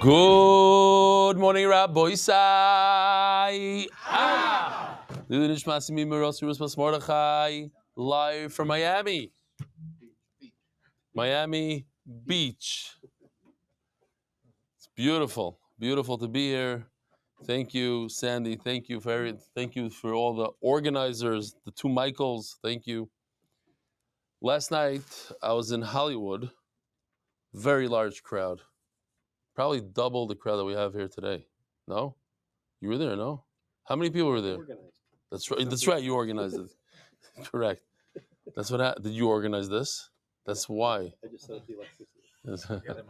Good morning, Rabbi Isai. Live from Miami. Miami Beach. It's beautiful. Beautiful to be here. Thank you, Sandy. Thank you for all the organizers, the two Michaels. Thank you. Last night I was in Hollywood. Very large crowd. Probably double the crowd that we have here today. No? You were there, no? How many people were there? Organized. That's right. That's right. You organized it. Correct. That's what happened. Did you organize this? That's why. I just set up the electricity.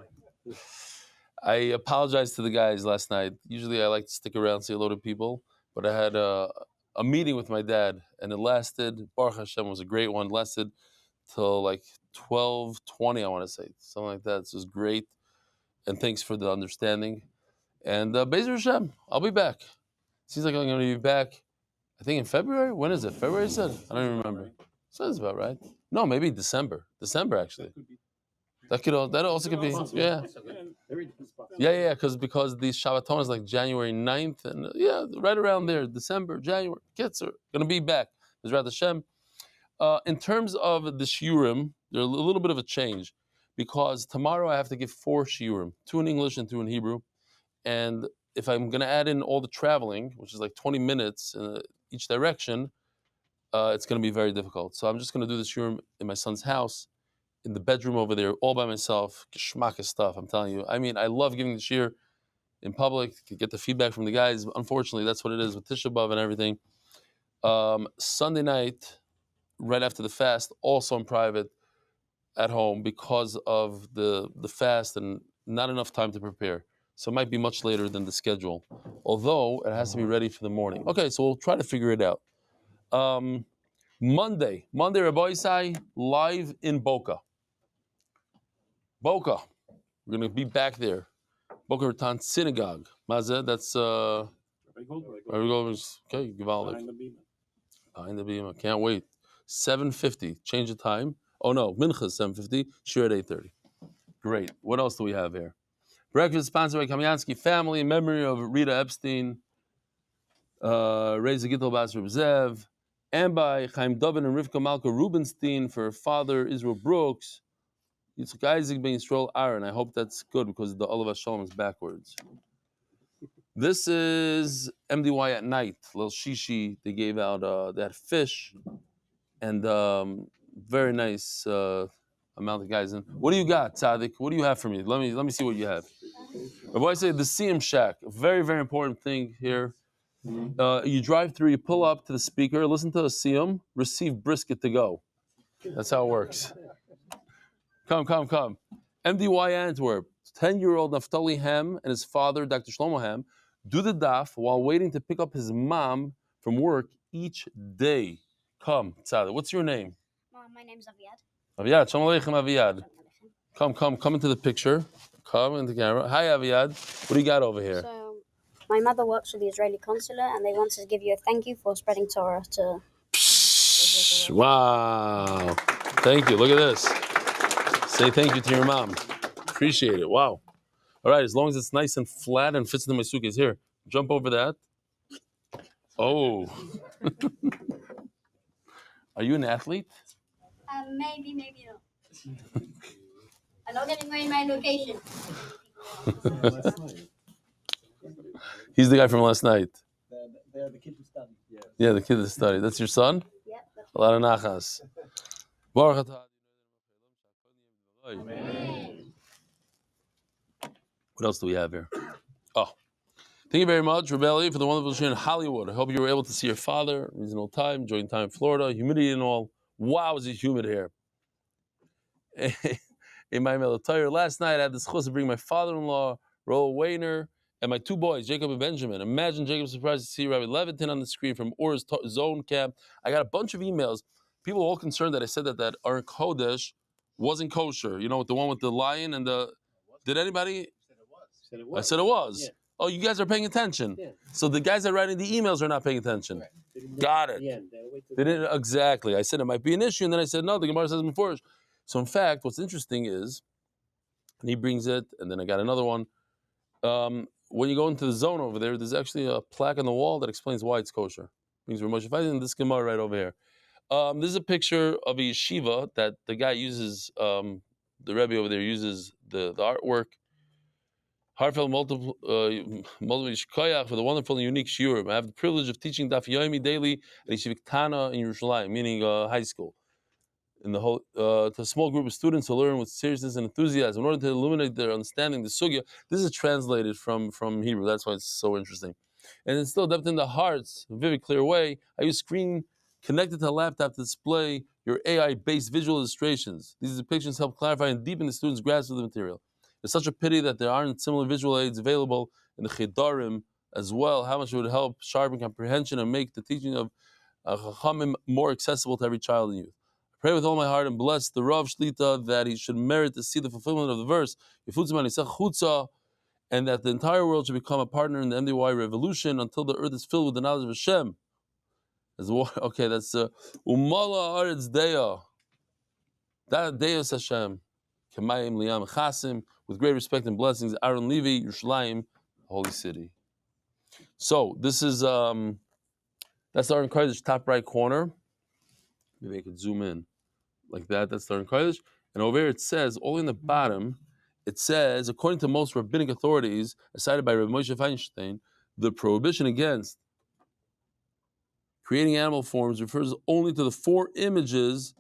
I apologized to the guys last night. Usually I like to stick around and say hello to people, but I had a meeting with my dad, and it lasted, Baruch Hashem was a great one, lasted till like 12:20, I want to say, something like that. So it was great, and thanks for the understanding. And Be'ezer Hashem, I'll be back. Seems like I'm going to be back, I think in February. When is it? February, I said? I don't even remember. Sounds about right. No, maybe December. December, actually. That also could be, yeah. Yeah, because the Shabbaton is like January 9th, and right around there, December, January, kids are going to be back. Bezrat Hashem. In terms of the shiurim, there's a little bit of a change, because tomorrow I have to give 4 shiurim, 2 in English and 2 in Hebrew, and if I'm going to add in all the traveling, which is like 20 minutes in each direction, it's going to be very difficult. So I'm just going to do the shiurim in my son's house, in the bedroom over there, all by myself. Geschmack stuff, I'm telling you. I mean, I love giving the shiur in public, to get the feedback from the guys. Unfortunately, that's what it is with Tisha B'Av and everything. Sunday night, right after the fast, also in private at home, because of the fast and not enough time to prepare. So it might be much later than the schedule, although it has to be ready for the morning. Okay, so we'll try to figure it out. Monday, Rabbi Isai, live in Boca. We're going to be back there. Boca Raton Synagogue. Mazeh, that's Rabbi Goldberg's. Okay, Givaldic. Behind the Bima. Can't wait. 7:50. Change the time. Oh no, Mincha 7:50. Shiur at 8:30. Great. What else do we have here? Breakfast sponsored by Kamiansky family in memory of Rita Epstein, Reza Gittel Bas Reb Zev, and by Chaim Dovin and Rivka Malka Rubenstein for her father Israel Brooks. Yitzchak Isaac ben Yisrael Aaron. I hope that's good, because the Olav Shalom is backwards. This is MDY at night. Little shishi. They gave out that fish, and very nice amount of guys. And what do you got, Tzaddik? What do you have for me? Let me see what you have. Rabbi I say the Siyum Shack. A very, very important thing here. You drive through, you pull up to the speaker, listen to the Siyum, receive brisket to go. That's how it works. Come. MDY Antwerp. 10-year-old Naftali Ham and his father, Dr. Shlomo Ham, do the daf while waiting to pick up his mom from work each day. Come, Tzaddik. What's your name? My name's Aviad. Aviad. Shalom Aleichem, Aviad. Come into the picture. Come into the camera. Hi, Aviad. What do you got over here? So, my mother works for the Israeli consulate, and they want to give you a thank you for spreading Torah to... Wow. Thank you. Look at this. Say thank you to your mom. Appreciate it. Wow. All right, as long as it's nice and flat and fits into my suitcase. Here, jump over that. Oh. Are you an athlete? Maybe not. I'm not getting my location. He's the guy from last night. They're the kid who studied. Yeah, the kid that studied. That's your son? Yeah. A lot of nachas. Baruch atah. What else do we have here? Oh, thank you very much, Rebelli, for the wonderful show in Hollywood. I hope you were able to see your father. Reasonable time, enjoying time in Florida, humidity and all. Wow, is it humid here. In my military, last night I had the chus to bring my father-in-law, Roel Wayner, and my 2 boys, Jacob and Benjamin. Imagine Jacob's surprised to see Rabbi Levitin on the screen from Or's zone camp. I got a bunch of emails. People are all concerned that I said that our Kodesh wasn't kosher. You know, the one with the lion and the... Did anybody... I said it was. Yeah. Oh, you guys are paying attention. Yeah. So the guys that are writing the emails are not paying attention. Right. Got it. They didn't exactly. I said it might be an issue, and then I said no. The Gemara says before. So in fact, what's interesting is, and he brings it, and then I got another one. When you go into the zone over there's actually a plaque on the wall that explains why it's kosher. It means we're Moshe Faiz in this Gemara right over here. This is a picture of a yeshiva that the guy uses. The Rebbe over there uses the artwork. Heartfelt multiple shkoyach for the wonderful and unique shiurim. I have the privilege of teaching Daf Yomi daily at Yeshiva Tana in Yerushalayim, meaning high school. In the whole, to a small group of students who learn with seriousness and enthusiasm in order to illuminate their understanding the sugya. This is translated from Hebrew. That's why it's so interesting. And it's still depth in the hearts, in a very clear way. I use screen connected to a laptop to display your AI-based visual illustrations. These depictions help clarify and deepen the students' grasp of the material. It's such a pity that there aren't similar visual aids available in the Chidarim as well. How much it would help sharpen comprehension and make the teaching of Chachamim more accessible to every child and youth. I pray with all my heart and bless the Rav Shlita that he should merit to see the fulfillment of the verse, and that the entire world should become a partner in the MDY revolution until the earth is filled with the knowledge of Hashem. Okay, that's Umala Aretz Deya. That Deus Hashem. Kemayim Liyam Chasim, with great respect and blessings, Aaron Levi, Yerushalayim, holy city. So this is that's the Aron Kodesh top right corner. Maybe I could zoom in like that. That's the Aron Kodesh. And over here it says, all in the bottom, it says, according to most rabbinic authorities, cited by Rabbi Moshe Feinstein, the prohibition against creating animal forms refers only to the 4 images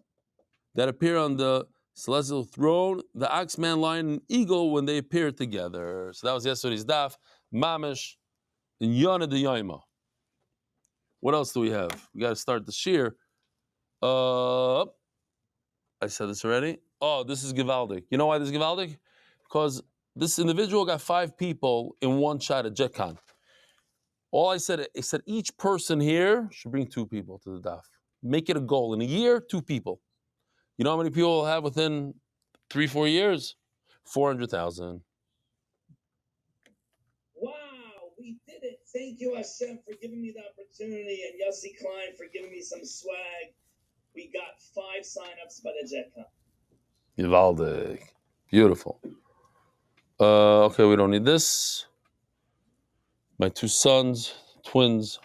that appear on the celestial throne, the ox, man, lion, and eagle when they appear together. So that was yesterday's daf, mamish, and Yonah de Yaima. What else do we have? We got to start the shiur. I said this already. Oh, this is Givaldic. You know why this is Givaldic? Because this individual got 5 people in one shot at JetCon. All I said each person here should bring 2 people to the daf. Make it a goal. In a year, 2 people. You know how many people we'll have within 3-4 years? 400,000. Wow, we did it. Thank you, Hashem, for giving me the opportunity, and Yossi Klein for giving me some swag. We got 5 signups by the JetCon. Givaldic. Beautiful. Okay, we don't need this. My 2 sons, twins,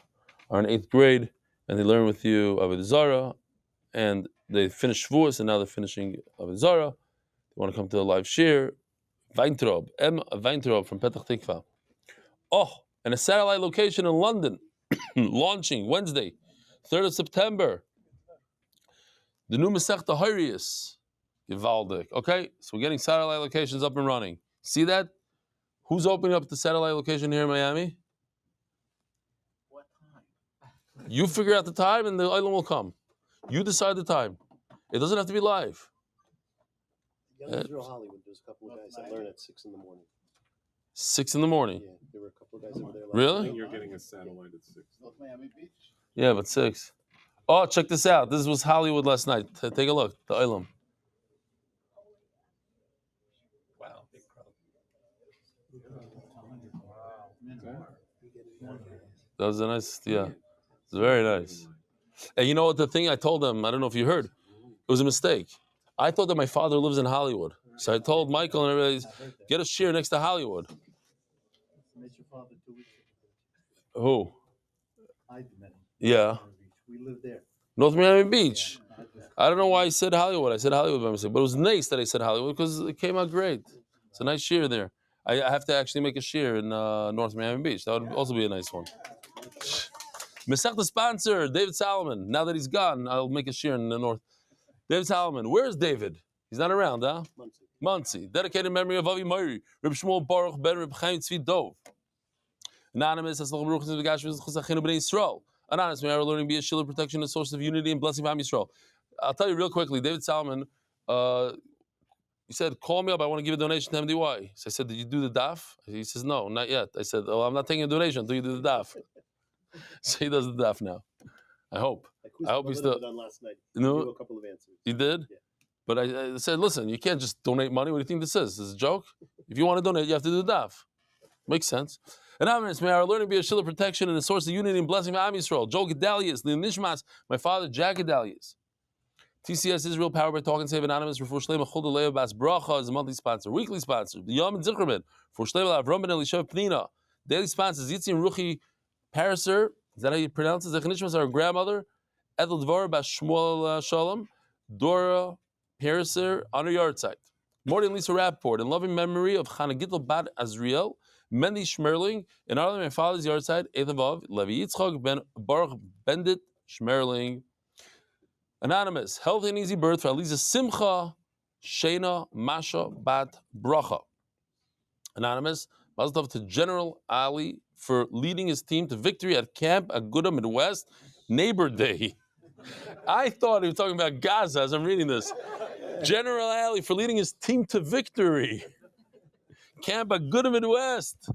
are in 8th grade, and they learn with you Avodah Zarah, and they finished Shavuos, and now they're finishing Avodah Zarah. They want to come to the live shiur. Weintraub, Weintraub from Petach Tikva. Oh, and a satellite location in London, launching Wednesday, 3rd of September. The new Masechta Harius, Givaldic. Okay, so we're getting satellite locations up and running. See that? Who's opening up the satellite location here in Miami? What time? You figure out the time and the island will come. You decide the time. It doesn't have to be live. Young Israel Hollywood, there's a couple of guys that learn at 6 in the morning. 6 in the morning. Yeah, there were a couple of guys over there. Really? You're getting a satellite at 6. North Miami Beach. Yeah, but 6. Oh, check this out. This was Hollywood last night. Take a look. The island. Wow, big crowd. That was a nice, yeah. It's very nice. And you know what the thing I told them, I don't know if you heard, it was a mistake. I thought that my father lives in Hollywood. So I told Michael and everybody, get a shiur next to Hollywood. Met your father 2 weeks ago. Who? I met him. Yeah. We lived there. North Miami Beach. I don't know why I said Hollywood. I said Hollywood by mistake. But it was nice that I said Hollywood because it came out great. It's a nice shiur there. I have to actually make a shiur in North Miami Beach. That would also be a nice one. Masechta sponsor, David Salomon. Now that he's gone, I'll make a shiur in the north. David Salomon. Where's David? He's not around, huh? Muncie. Dedicated memory of Avi Meiri. Reb Shmuel Baruch ben Reb Chaim Tzvi Dov. Anonymous. Anonymous. May our learning be a shield of protection, a source of unity and blessing for Am Yisrael. I'll tell you real quickly. David Salomon, he said, call me up. I want to give a donation to MDY. So I said, did you do the daf? He says, no, not yet. I said, oh, I'm not taking a donation until you do the daf. So he does the daf now. I hope. I hope he's still. Done last night. No, a couple of answers. he did? Yeah. But I said, listen, you can't just donate money. What do you think this is? This is a joke? If you want to donate, you have to do the daf. Makes sense. Anonymous, may our learning be a shield of protection and a source of unity and blessing for Am Yisrael. Joel Gedalius, Liam Nishmas, my father, Jack Gedalius. TCS Israel, powered by Talk and Save Anonymous. Refuah Shlema Chol Leah Bas Bracha is a monthly sponsor. Weekly sponsor, the Yom and Zichroman. For Shlema Avram Ben Elishav Pnina. Daily sponsors, Yitzim Ruchi Pariser. Is that how you pronounce it? Zechanishmas, our grandmother. Edel Dvar Bas Shmuel Shalom. Dora Pariser on her yard site. Morty and Lisa Rapport, in loving memory of Chana Gittel Bad Azriel, Mendy Schmerling, in honor of my father's yard site, Eithavav, Levi Yitzchak Ben Baruch Bendit Schmerling. Anonymous, healthy and easy birth for Aliza Simcha Shena Masha Bat Bracha. Anonymous, mazel tov to General Ali for leading his team to victory at Camp Aguda Midwest Neighbor Day. I thought he was talking about Gaza as I'm reading this. General Ali for leading his team to victory. Camp Aguda Midwest.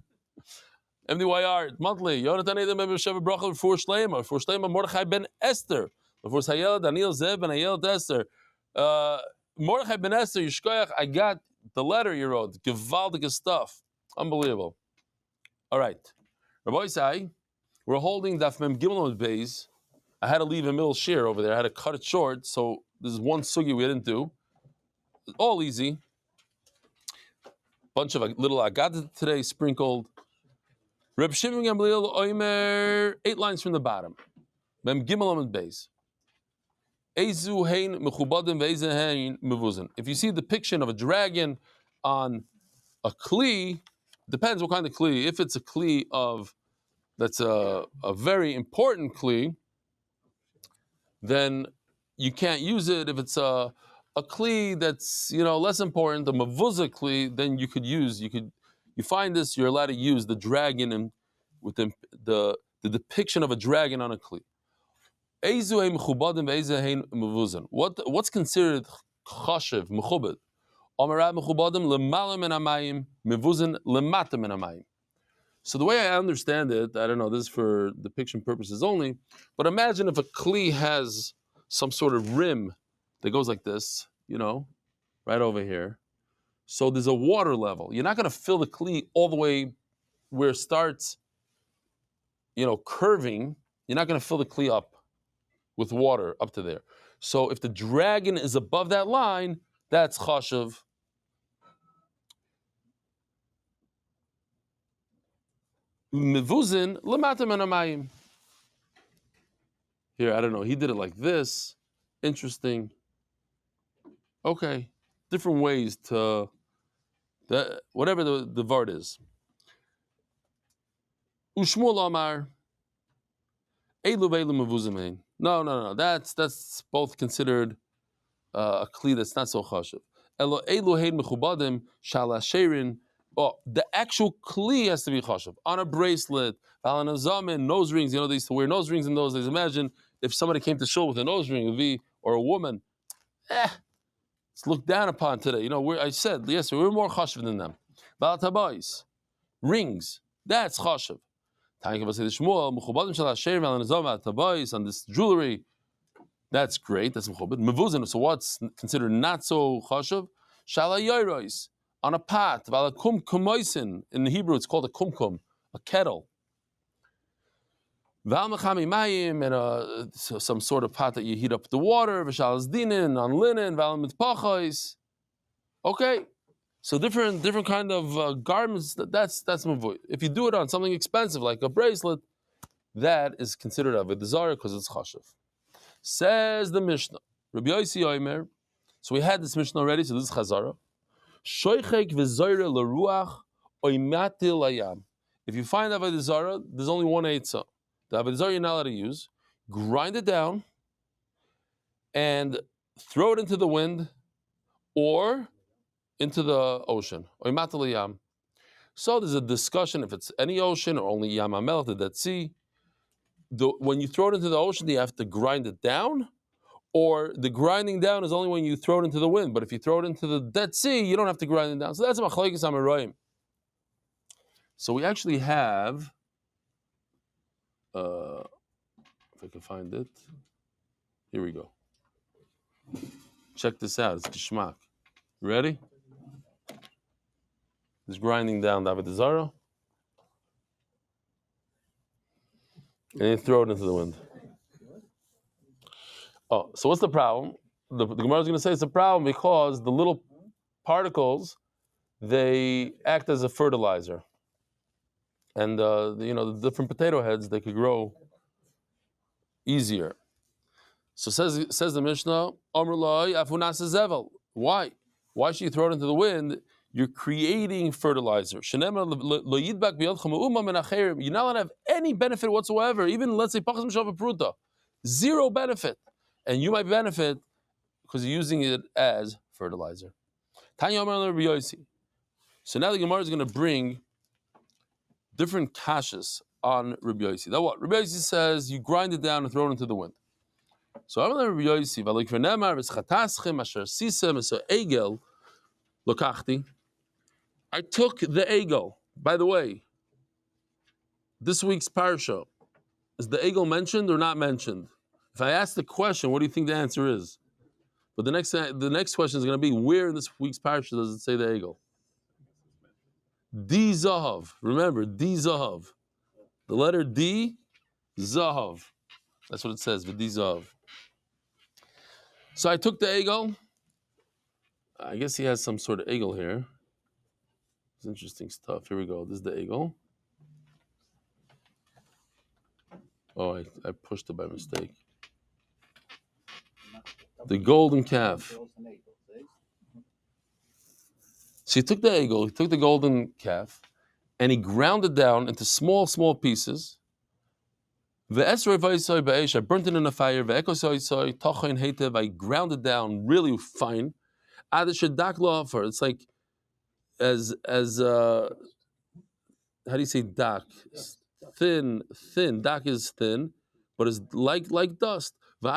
MDYR, monthly. Yonatan Edom Sheva Bracha for Shlema Mordechai Ben Esther. Before Sayel, Daniel Zeb, and Ayel Esther. Mordechai Ben Esther, Yishkoyach, I got the letter you wrote. Gewaldige stuff. Unbelievable. All right. Rabbi Isai, we're holding Daf Mem Gimel Amud Beis. I had to leave a middle share over there. I had to cut it short, so this is one sugi we didn't do. All easy. Bunch of little Agadah today sprinkled. Reb Shimon Gamliel Oimer, 8 lines from the bottom. Mem Gimel Amud Beis. If you see the depiction of a dragon on a kli, depends what kind of kli. If it's a kli that's a very important kli, then you can't use it. If it's a kli that's less important, the mavuzah kli, then you find this, you're allowed to use the dragon and with the depiction of a dragon on a kli. What's considered chashiv, mechubed? So the way I understand it, I don't know, this is for depiction purposes only, but imagine if a kli has some sort of rim that goes like this, right over here. So there's a water level. You're not going to fill the kli all the way where it starts, curving. You're not going to fill the kli up with water up to there. So if the dragon is above that line, that's chashav. Mevuzin lemata min hamayim. Here, I don't know. He did it like this. Interesting. Okay, different ways to that. Whatever the vart is. Ushmul Amar. Elu veilu mevuzim. No. That's both considered a kli that's not so chashiv. Elu hein mechubadim shalasherin. Oh, the actual kli has to be chashiv. On a bracelet, on a zamin, nose rings. They used to wear nose rings in those days. Imagine if somebody came to shul with a nose ring, or a woman. It's looked down upon today. I said yesterday we're more chashiv than them. Bal tabayis, rings. That's chashiv. On this jewelry, that's great. That's mechubed. Mevuzin. So what's considered not so chashuv? Shalayayros on a pot. In the Hebrew, it's called a kumkum, a kettle. And some sort of pot that you heat up the water. On linen. Okay. So different kind of garments. That's mavui. If you do it on something expensive like a bracelet, that is considered Avodah Zarah because it's chashiv. Says the Mishnah, Rabbi Yossi Omer. So we had this Mishnah already. So this is Chazara. Shoichek v'zoyre l'ruach oimatil ayam. If you find Avodah Zarah, there's only one eitzah. The Avodah Zarah you're not allowed to use. Grind it down and throw it into the wind, or into the ocean. So there's a discussion if it's any ocean or only Yam HaMelech, the Dead Sea. When you throw it into the ocean, do you have to grind it down? Or the grinding down is only when you throw it into the wind. But if you throw it into the Dead Sea, you don't have to grind it down. So that's a machlokes amoraim. So we actually have, if I can find it, here we go. Check this out, it's Gishmak. Ready? Just grinding down the Avodah Zarah. And you throw it into the wind. Oh, so what's the problem? the Gemara is going to say it's a problem because the little particles, they act as a fertilizer. And the different potato heads, they could grow easier. So says the Mishnah, why? Why should you throw it into the wind? You're creating fertilizer. You're not allowed to have any benefit whatsoever, even let's say zero benefit. And you might benefit because you're using it as fertilizer. So now the Gemara is going to bring different kashas on Rabbi Yossi. Now what? Rabbi Yossi says you grind it down and throw it into the wind. So I took the egel. By the way, this week's parsha, is the egel mentioned or not mentioned? If I ask the question, what do you think the answer is? But the next question is going to be, where in this week's parsha does it say the egel? D zahav. Remember, D zahav. The letter D, zahav. That's what it says, the D zahav. So I took the egel. I guess he has some sort of egel here. It's interesting stuff. Here we go. This is the egel. Oh, I pushed it by mistake. The golden calf. So he took the egel, he took the golden calf, and he ground it down into small, small pieces. I burnt it in a fire. I ground it down really fine. It's like as how do you say dak? Thin. Dak is thin, but it's like dust. And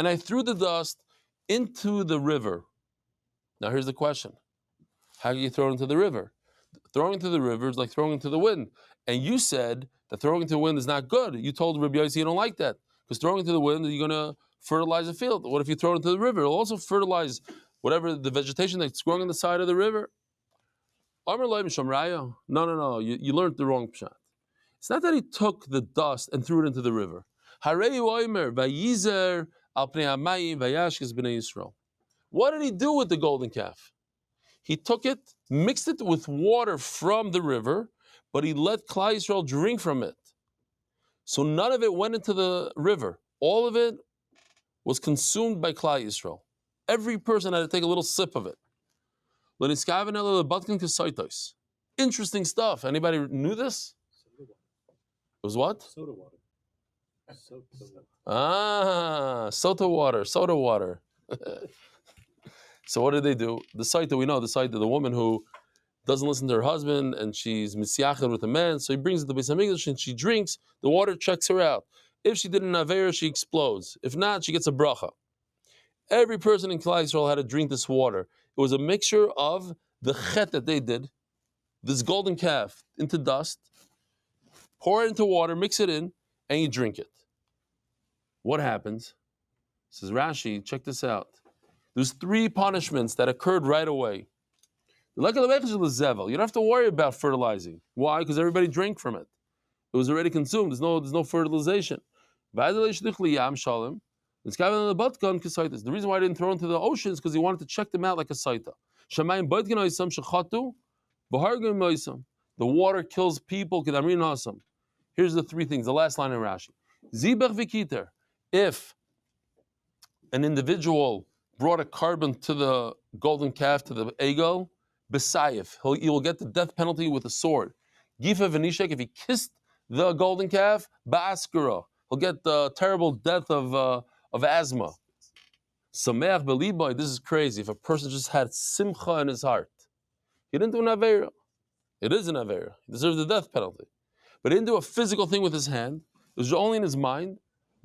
I threw the dust into the river. Now here's the question. How do you throw it into the river? Throwing into the river is like throwing into the wind. And you said that throwing into the wind is not good. You told Rabbi Yossi you don't like that. Because throwing into the wind, you're going to fertilize a field. What if you throw it into the river? It'll also fertilize whatever the vegetation that's growing on the side of the river. No. You learned the wrong pshat. It's not that he took the dust and threw it into the river. What did he do with the golden calf? He took it, mixed it with water from the river, but he let Klal Yisrael drink from it. So none of it went into the river. All of it was consumed by Klal Yisrael. Every person had to take a little sip of it. Interesting stuff. Anybody knew this? It was what? Soda water. Soda water. So what did they do? The site we know, the woman who doesn't listen to her husband and she's misyachad with a man, so he brings it to Beis Hamikdash and she drinks, the water checks her out. If she did an avera, she explodes. If not, she gets a bracha. Every person in Klal Yisrael had to drink this water. It was a mixture of the chet that they did, this golden calf, into dust, pour it into water, mix it in, and you drink it. What happens? Says Rashi, check this out. There's 3 punishments that occurred right away. You don't have to worry about fertilizing. Why? Because everybody drank from it. It was already consumed. There's no fertilization. The reason why I didn't throw into the ocean is because he wanted to check them out like a saita. The water kills people. Here's the 3 things. The last line in Rashi. If an individual brought a carbon to the golden calf, to the egel, besayif, he will get the death penalty with a sword. Gifa v'nishek, if he kissed the golden calf, ba'askara, he'll get the terrible death of asthma. Sameach beliboy, this is crazy. If a person just had simcha in his heart, he didn't do an avera. It is an avera. He deserves the death penalty. But he didn't do a physical thing with his hand. It was only in his mind.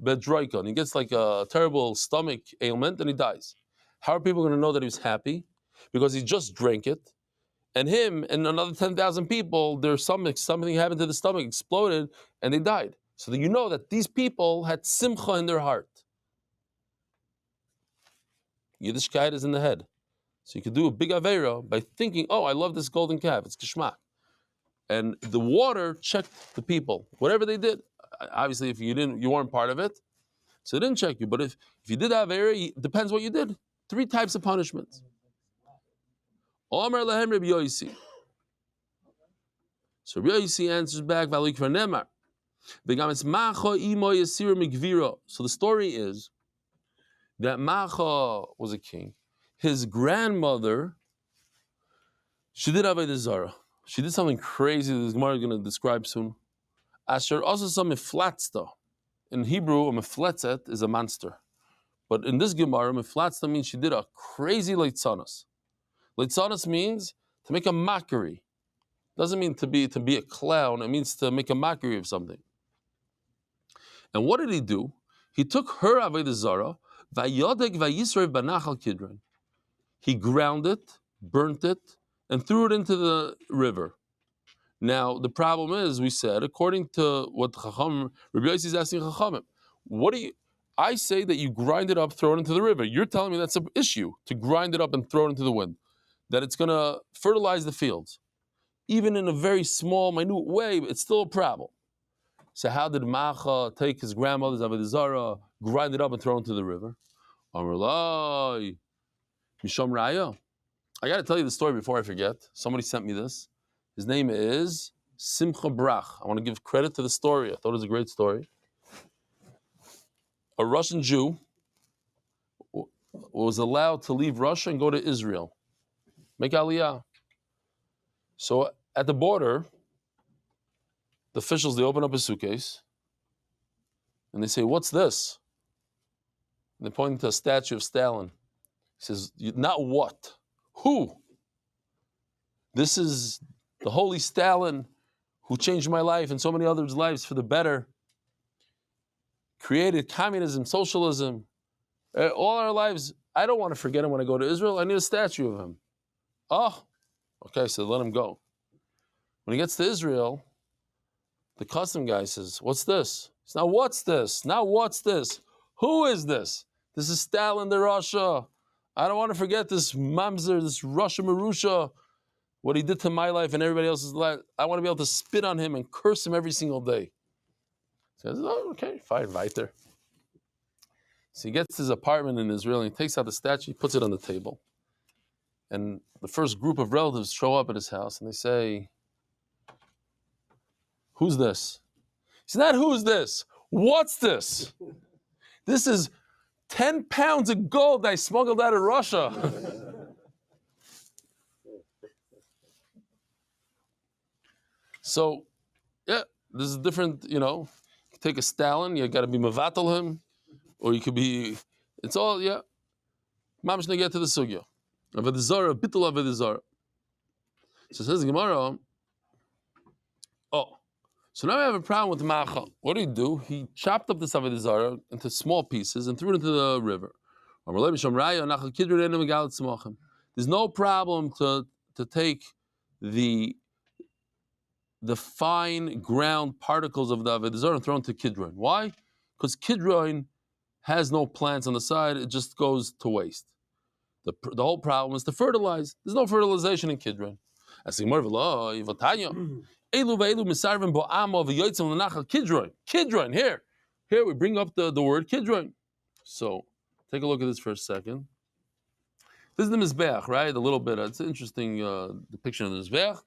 Bedroika, and he gets like a terrible stomach ailment and he dies. How are people going to know that he was happy? Because he just drank it, and him and another 10,000 people, their stomach, something happened to the stomach, exploded, and they died. So that you know that these people had simcha in their heart. Yiddishkeit is in the head. So you could do a big avera by thinking, oh, I love this golden calf, it's kishmak. And the water checked the people, whatever they did. Obviously, if you weren't part of it, So they didn't check you. But if you did have error, it depends what you did. 3 types of punishments. Omer lehem Rabbi Yosi. So Rabbi Yosi answers back, V'alik v'nemar. So the story is that Macha was a king. His grandmother, she did Avodah Zarah. She did something crazy that the Gemara is going to describe soon. Asher also some meflatzta. In Hebrew, a mefletzet is a monster. But in this Gemara, meflatzta means she did a crazy leitzanas. Leitzanas means to make a mockery. Doesn't mean to be a clown. It means to make a mockery of something. And what did he do? He took her Avodah Zarah, vayodek vayisrev banachal kidron. He ground it, burnt it, and threw it into the river. Now, the problem is, we said, according to what Chacham, Rabbi Yossi is asking Chachamim, I say that you grind it up, throw it into the river. You're telling me that's an issue, to grind it up and throw it into the wind, that it's going to fertilize the fields. Even in a very small, minute way, it's still a problem. So how did Macha take his grandmother's Avodah Zarah, grind it up and throw it into the river? Amrulai, Misham Raya. I got to tell you the story before I forget. Somebody sent me this. His name is Simcha Brach. I want to give credit to the story. I thought it was a great story. A Russian Jew was allowed to leave Russia and go to Israel, make Aliyah. So at the border, the officials, they open up a suitcase and they say, "What's this?" And they point to a statue of Stalin. He says, "Not what, who? This is the holy Stalin who changed my life and so many others' lives for the better, created communism, socialism, all our lives. I don't want to forget him when I go to Israel. I need a statue of him." Oh, okay, so let him go. When he gets to Israel, the custom guy says, "What's this?" He says, "Now what's this? Now what's this? Who is this? This is Stalin, the Russia. I don't want to forget this mamzer, this Russia Marusha, what he did to my life and everybody else's life. I want to be able to spit on him and curse him every single day." He says, "Oh, okay, fine, weiter." So he gets to his apartment in Israel and he takes out the statue, he puts it on the table. And the first group of relatives show up at his house and they say, "Who's this?" He said, "Not who's this. What's this? This is 10 pounds of gold I smuggled out of Russia." So, yeah, this is different, you take a Stalin, you got to be mevatel him, or you could be, it's all, yeah. Mamish get to the sugya. Avodah Zarah, bittul Avodah Zarah. So says the Gemara, so now I have a problem with Macha. What did he do? He chopped up the Avodah Zarah into small pieces and threw it into the river. There's no problem to take the fine ground particles of the Avodah Zarah and throw it into Kidron. Why? Because Kidron has no plants on the side, it just goes to waste. The whole problem is to fertilize. There's no fertilization in Kidron. Kidron, here we bring up the word Kidron. So take a look at this for a second. This is the Mizbeach, right? A little bit. It's an interesting depiction of the Mizbeach.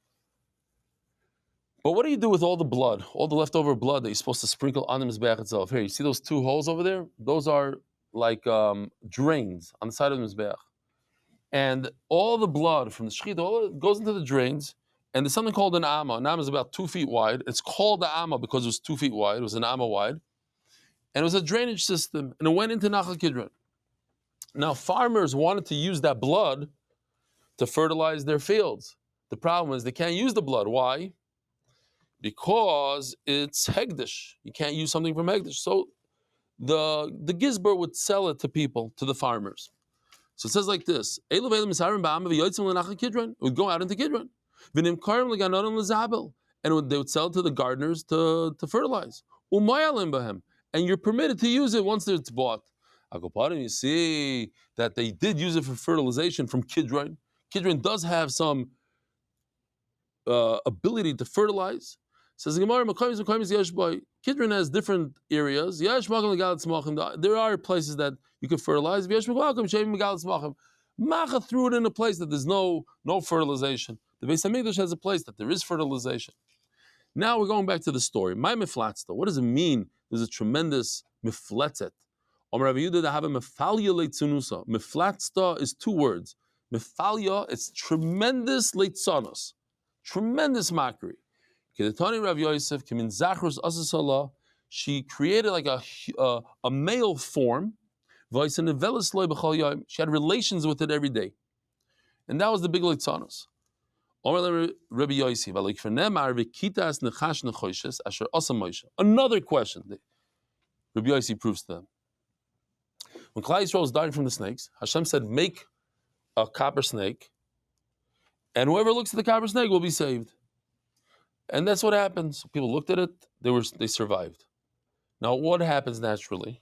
But what do you do with all the blood, all the leftover blood that you're supposed to sprinkle on the Mizbeach itself? Here, you see those 2 holes over there? Those are like drains on the side of the Mizbeach. And all the blood from the shechita, all it goes into the drains, and there's something called an amma. An amma is about 2 feet wide. It's called the amma because it was 2 feet wide. It was an amma wide. And it was a drainage system, and it went into Nachal Kidron. Now, farmers wanted to use that blood to fertilize their fields. The problem is they can't use the blood. Why? Because it's Hegdish. You can't use something from Hegdish. So the Gizber would sell it to people, to the farmers. So it says like this: it would go out into Kidron, and they would sell it to the gardeners to fertilize. And you're permitted to use it once it's bought. You see that they did use it for fertilization from Kidron. Kidron does have some ability to fertilize. Says the Gemara, Kidron has different areas. There are places that you could fertilize. Macha threw it in a place that there's no fertilization. The Beis Hamikdash has a place that there is fertilization. Now we're going back to the story. My miflatzta. What does it mean? There's a tremendous mifletzet. Miflatzta is two words. Mifalya, it's tremendous leitzanos, tremendous mockery. She created like a male form. She had relations with it every day. And that was the big leitzanos. Another question. Rabbi Yossi proves to them. When Klal Yisrael was dying from the snakes, Hashem said, make a copper snake, and whoever looks at the copper snake will be saved. And that's what happens. People looked at it, they survived. Now, what happens naturally?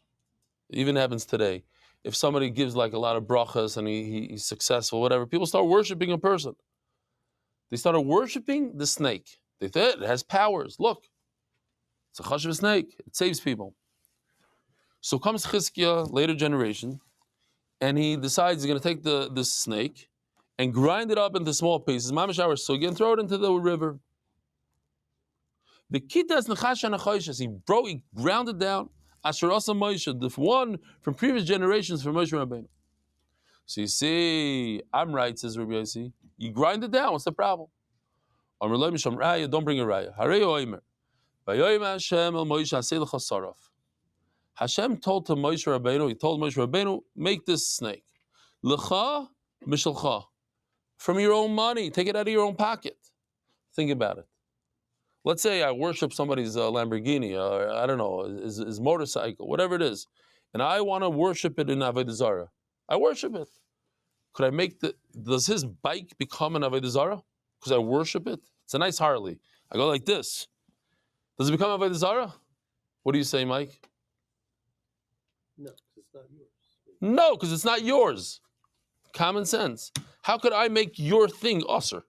It even happens today. If somebody gives like a lot of brachas and he's successful, whatever, people start worshiping a person. They started worshiping the snake. They thought it has powers. Look, it's a chashuv snake. It saves people. So comes Chizkiah, later generation, and he decides he's going to take this snake and grind it up into small pieces, mamash our sugi, and throw it into the river. The kitas nechasha nechoshes, he ground it down. Asher asa Moshe, the one from previous generations from Moshe Rabbeinu. So you see, I'm right, says Rabbi Yossi. You grind it down. What's the problem? Don't bring a raya. Hashem told to Moshe Rabbeinu, he told Moshe Rabbeinu, make this snake. L'cha mishalcha. From your own money. Take it out of your own pocket. Think about it. Let's say I worship somebody's Lamborghini, or I don't know, his motorcycle, whatever it is, and I want to worship it in Avodah Zarah. I worship it. Could I make does his bike become an Avodah Zarah? Because I worship it? It's a nice Harley. I go like this. Does it become Avodah Zarah? What do you say, Mike? No, because it's not yours. No, because it's not yours. Common sense. How could I make your thing usher?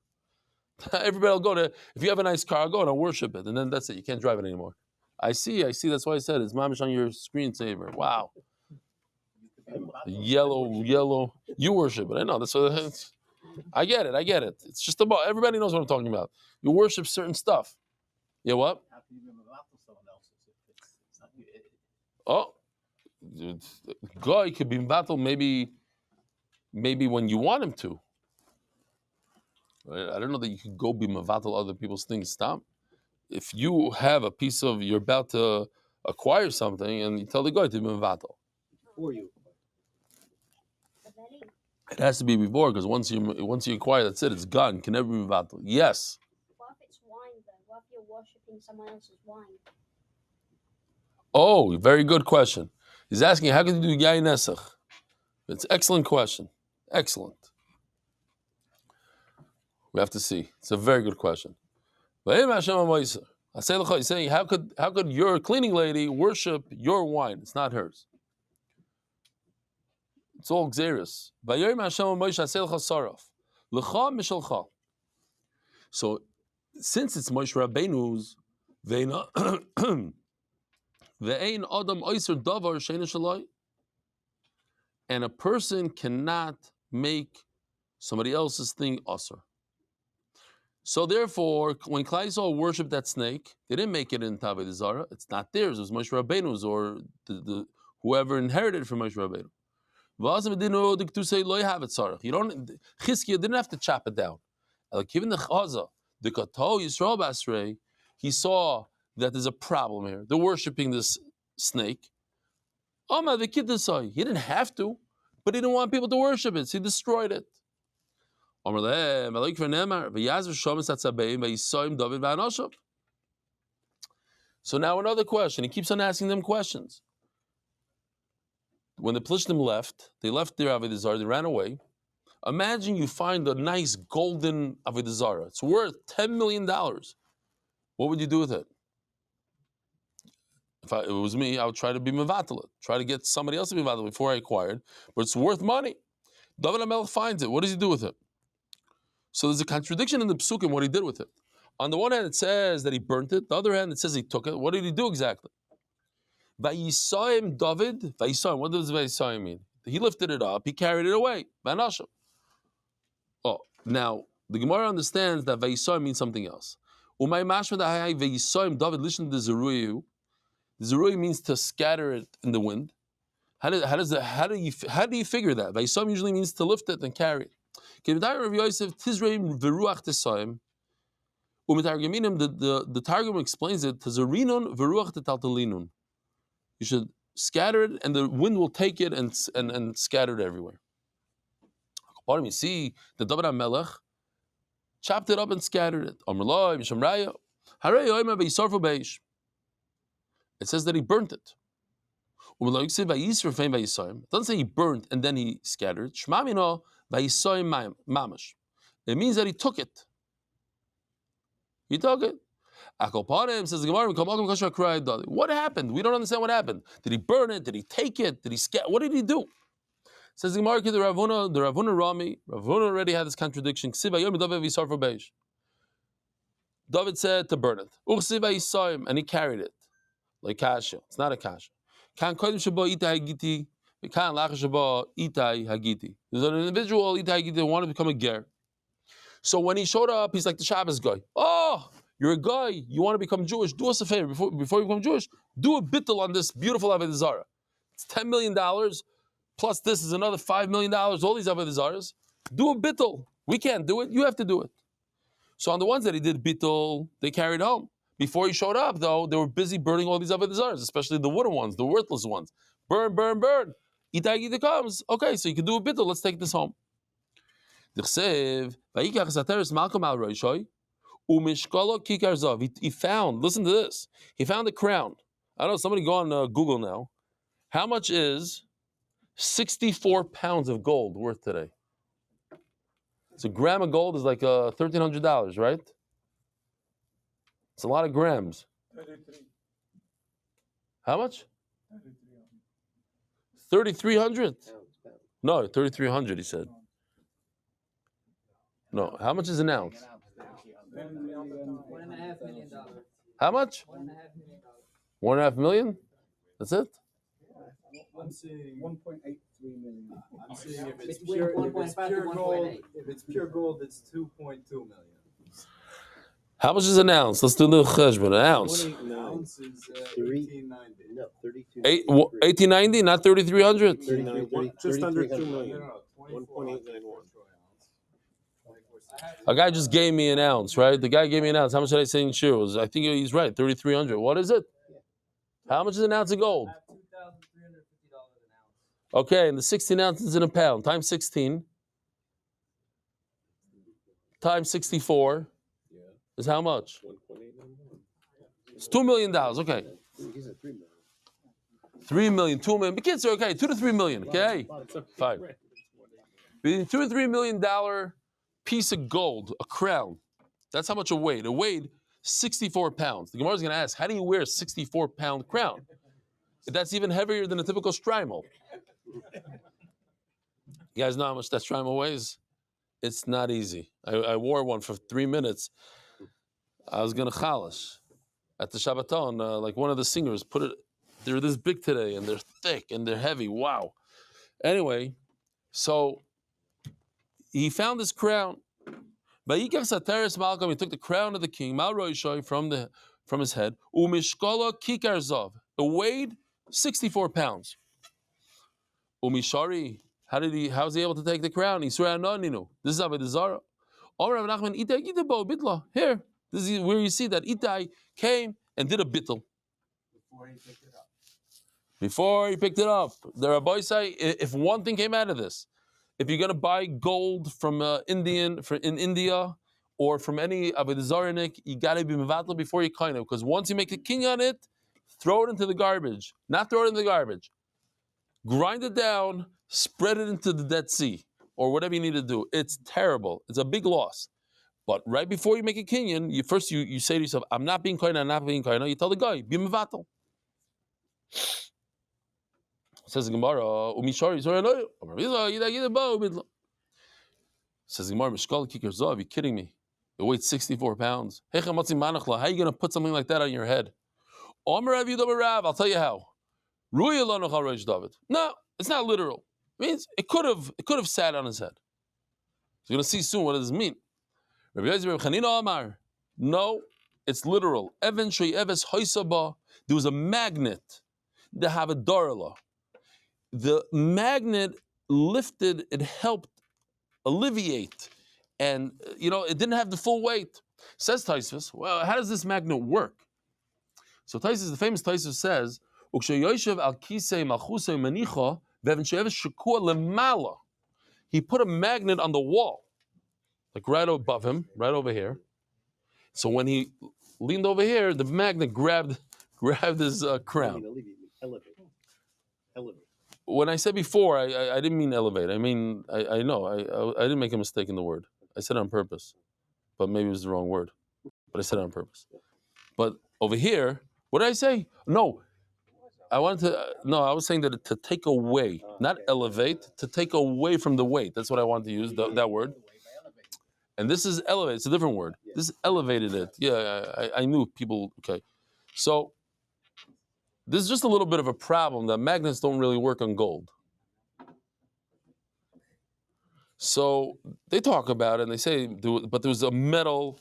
Everybody will go to, if you have a nice car, I'll go and I'll worship it. And then that's it. You can't drive it anymore. I see. That's why I said it's mamish on your screensaver. Wow. Yellow. You worship it. I know. I get it. It's just about, everybody knows what I'm talking about. You worship certain stuff. Yeah, what? How can you be mevatel someone else's if it's not you? Oh, guy could be mevatel maybe when you want him to. I don't know that you could go be mevatel other people's things. Stop. If you have a piece of, you're about to acquire something, and you tell the guy to be mevatel. Before you. It has to be before, because once you acquire, that's it. It's gone. Can never be mevatel. Yes. What if it's wine though? What if you're worshipping someone else's wine? Oh, very good question. He's asking, how can you do yayin nesach? It's an excellent question. Excellent. We have to see. It's a very good question. He's saying, how could your cleaning lady worship your wine? It's not hers. It's all xeris. So, since it's Moshe Rabbeinu's, and a person cannot make somebody else's thing usher. So therefore, when Klal Yisrael worshipped that snake, they didn't make it in Avodah Zarah. It's not theirs. It was Moshe Rabbeinu's, or the whoever inherited from Moshe Rabbeinu. You don't. Chizkiah didn't have to chop it down. Like even the Chaza, the Kato Yisrael Basrei, he saw that there's a problem here. They're worshiping this snake. He didn't have to, but he didn't want people to worship it, so he destroyed it. So now another question. He keeps on asking them questions. When the Plishtim left, they left their Avodah Zarah, they ran away. Imagine you find a nice golden Avodah Zarah. It's worth $10 million. What would you do with it? If it was me, I would try to be mevatel it. Try to get somebody else to be mevatel before I acquired. But it's worth money. David HaMelech finds it. What does he do with it? So there's a contradiction in the Psukim what he did with it. On the one hand, it says that he burnt it. The other hand, it says he took it. What did he do exactly? Vayisoim David. Vayisoim. What does Vayisoim mean? He lifted it up. He carried it away. Vanasham. Oh, now the Gemara understands that Vayisoim means something else. Umay mashma da'hai Vayisoim David listen to the Zeruyu. The Zeruyu means to scatter it in the wind. How do you figure that? Vayisoim usually means to lift it and carry it. The Targum explains it to Zerinun veruach tetaltalinun. You should scatter it, and the wind will take it and scatter it everywhere. You see, the David HaMelech chopped it up and scattered it. It says that he burnt it. It doesn't say he burnt and then he scattered. It means that he took it. He took it. Says the Gemara, what happened? We don't understand what happened. Did he burn it? Did he take it? Did he scatter? What did he do? Says the Gemara, the Ravuna Rami. Ravuna already had this contradiction. David said to burn it. And he carried it. Like kasha. It's not a kasha. There's an individual that wanted to become a ger. So when he showed up, he's like the Shabbos guy. Oh, you're a guy. You want to become Jewish? Do us a favor before you become Jewish. Do a bittul on this beautiful Avodah Zarah. It's $10 million. Plus this is another $5 million. All these Avodah Zarahs. Do a bittul. We can't do it. You have to do it. So on the ones that he did bittul, they carried home. Before he showed up, though, they were busy burning all these Avodah Zarahs, especially the wooden ones, the worthless ones. Burn, burn, burn. Itai Gita comes. Okay, so you can do a bittul. Let's take this home. He found, listen to this, he found a crown. I don't know, somebody go on Google now. How much is 64 pounds of gold worth today? So a gram of gold is like $1,300, right? It's a lot of grams. 33. How much? 3,300? No, 3,300, he said. No, how much is an ounce? $1.5 million. How much? $1.5 million? That's it? I'm seeing 1.83 million. I'm seeing if it's Between pure, 1.5 to gold, 1.8. if it's pure gold, it's 2.2 million. How much is an ounce? Let's do the cheshbon. An ounce. An ounce is 1890. 1890. No, 32. 1890, not 3,300. Just under 2 3,300. million. 1.891. A guy just gave me an ounce, right? The guy gave me an ounce. How much did I say in shiur? I think he's right, 3,300. What is it? How much is an ounce of gold? $2,350 an ounce. Okay, and the 16 ounces in a pound, times 16, times 64, is how much? It's $2 million. Okay. He said 3 million. 3 million, 2 million. But kids are okay, 2 to 3 million. Okay, fine. Between $2 and $3 million piece of gold, a crown. That's how much it weighed. It weighed 64 pounds. The Gemara is going to ask, how do you wear a 64-pound crown? That's even heavier than a typical shtreimel. You guys know how much that shtreimel weighs? It's not easy. I wore one for 3 minutes. I was going to chalash at the Shabbaton. Like one of the singers put it, they're this big today, and they're thick, and they're heavy. Wow. Anyway, so he found this crown. He took the crown of the king, from his head. It weighed 64 pounds. Umishari, how was he able to take the crown? This is Avodah Zarah. Here, this is where you see that Itai came and did a bittul. Before he picked it up. The Rabbi say, if one thing came out of this, if you're going to buy gold from in India or from any Avodah Zarah, you got to be mevatel before you kind of, because once you make a king on it, throw it into the garbage. Not throw it in the garbage. Grind it down, spread it into the Dead Sea, or whatever you need to do. It's terrible. It's a big loss. But right before you make a kinyan, you say to yourself, I'm not being kind, I'm not being kind. You tell the guy, be mevatel. Says the Gemara, Umishari, says the Gemara, Mishkal Kikar Zav, are you kidding me? It weighs 64 pounds. How are you going to put something like that on your head? I'll tell you how. No, it's not literal. It means it could have sat on his head. So you're going to see soon what does this mean. No, it's literal. There was a magnet. The magnet lifted, it helped alleviate, and it didn't have the full weight. Says Taisvus, well, how does this magnet work? So Taisvus, the famous Taisvus says, he put a magnet on the wall, like right above him, right over here. So when he leaned over here, the magnet grabbed his crown. Elevate. When I said before, I didn't mean elevate. I mean, I know, I didn't make a mistake in the word. I said it on purpose, but maybe it was the wrong word. But I said it on purpose. But over here, what did I say? No, I was saying that to take away, not elevate, to take away from the weight. That's what I wanted to use, that word. And this is elevate. It's a different word. This elevated it. Yeah, I knew people. Okay, so this is just a little bit of a problem that magnets don't really work on gold. So they talk about it and they say, but there was a metal.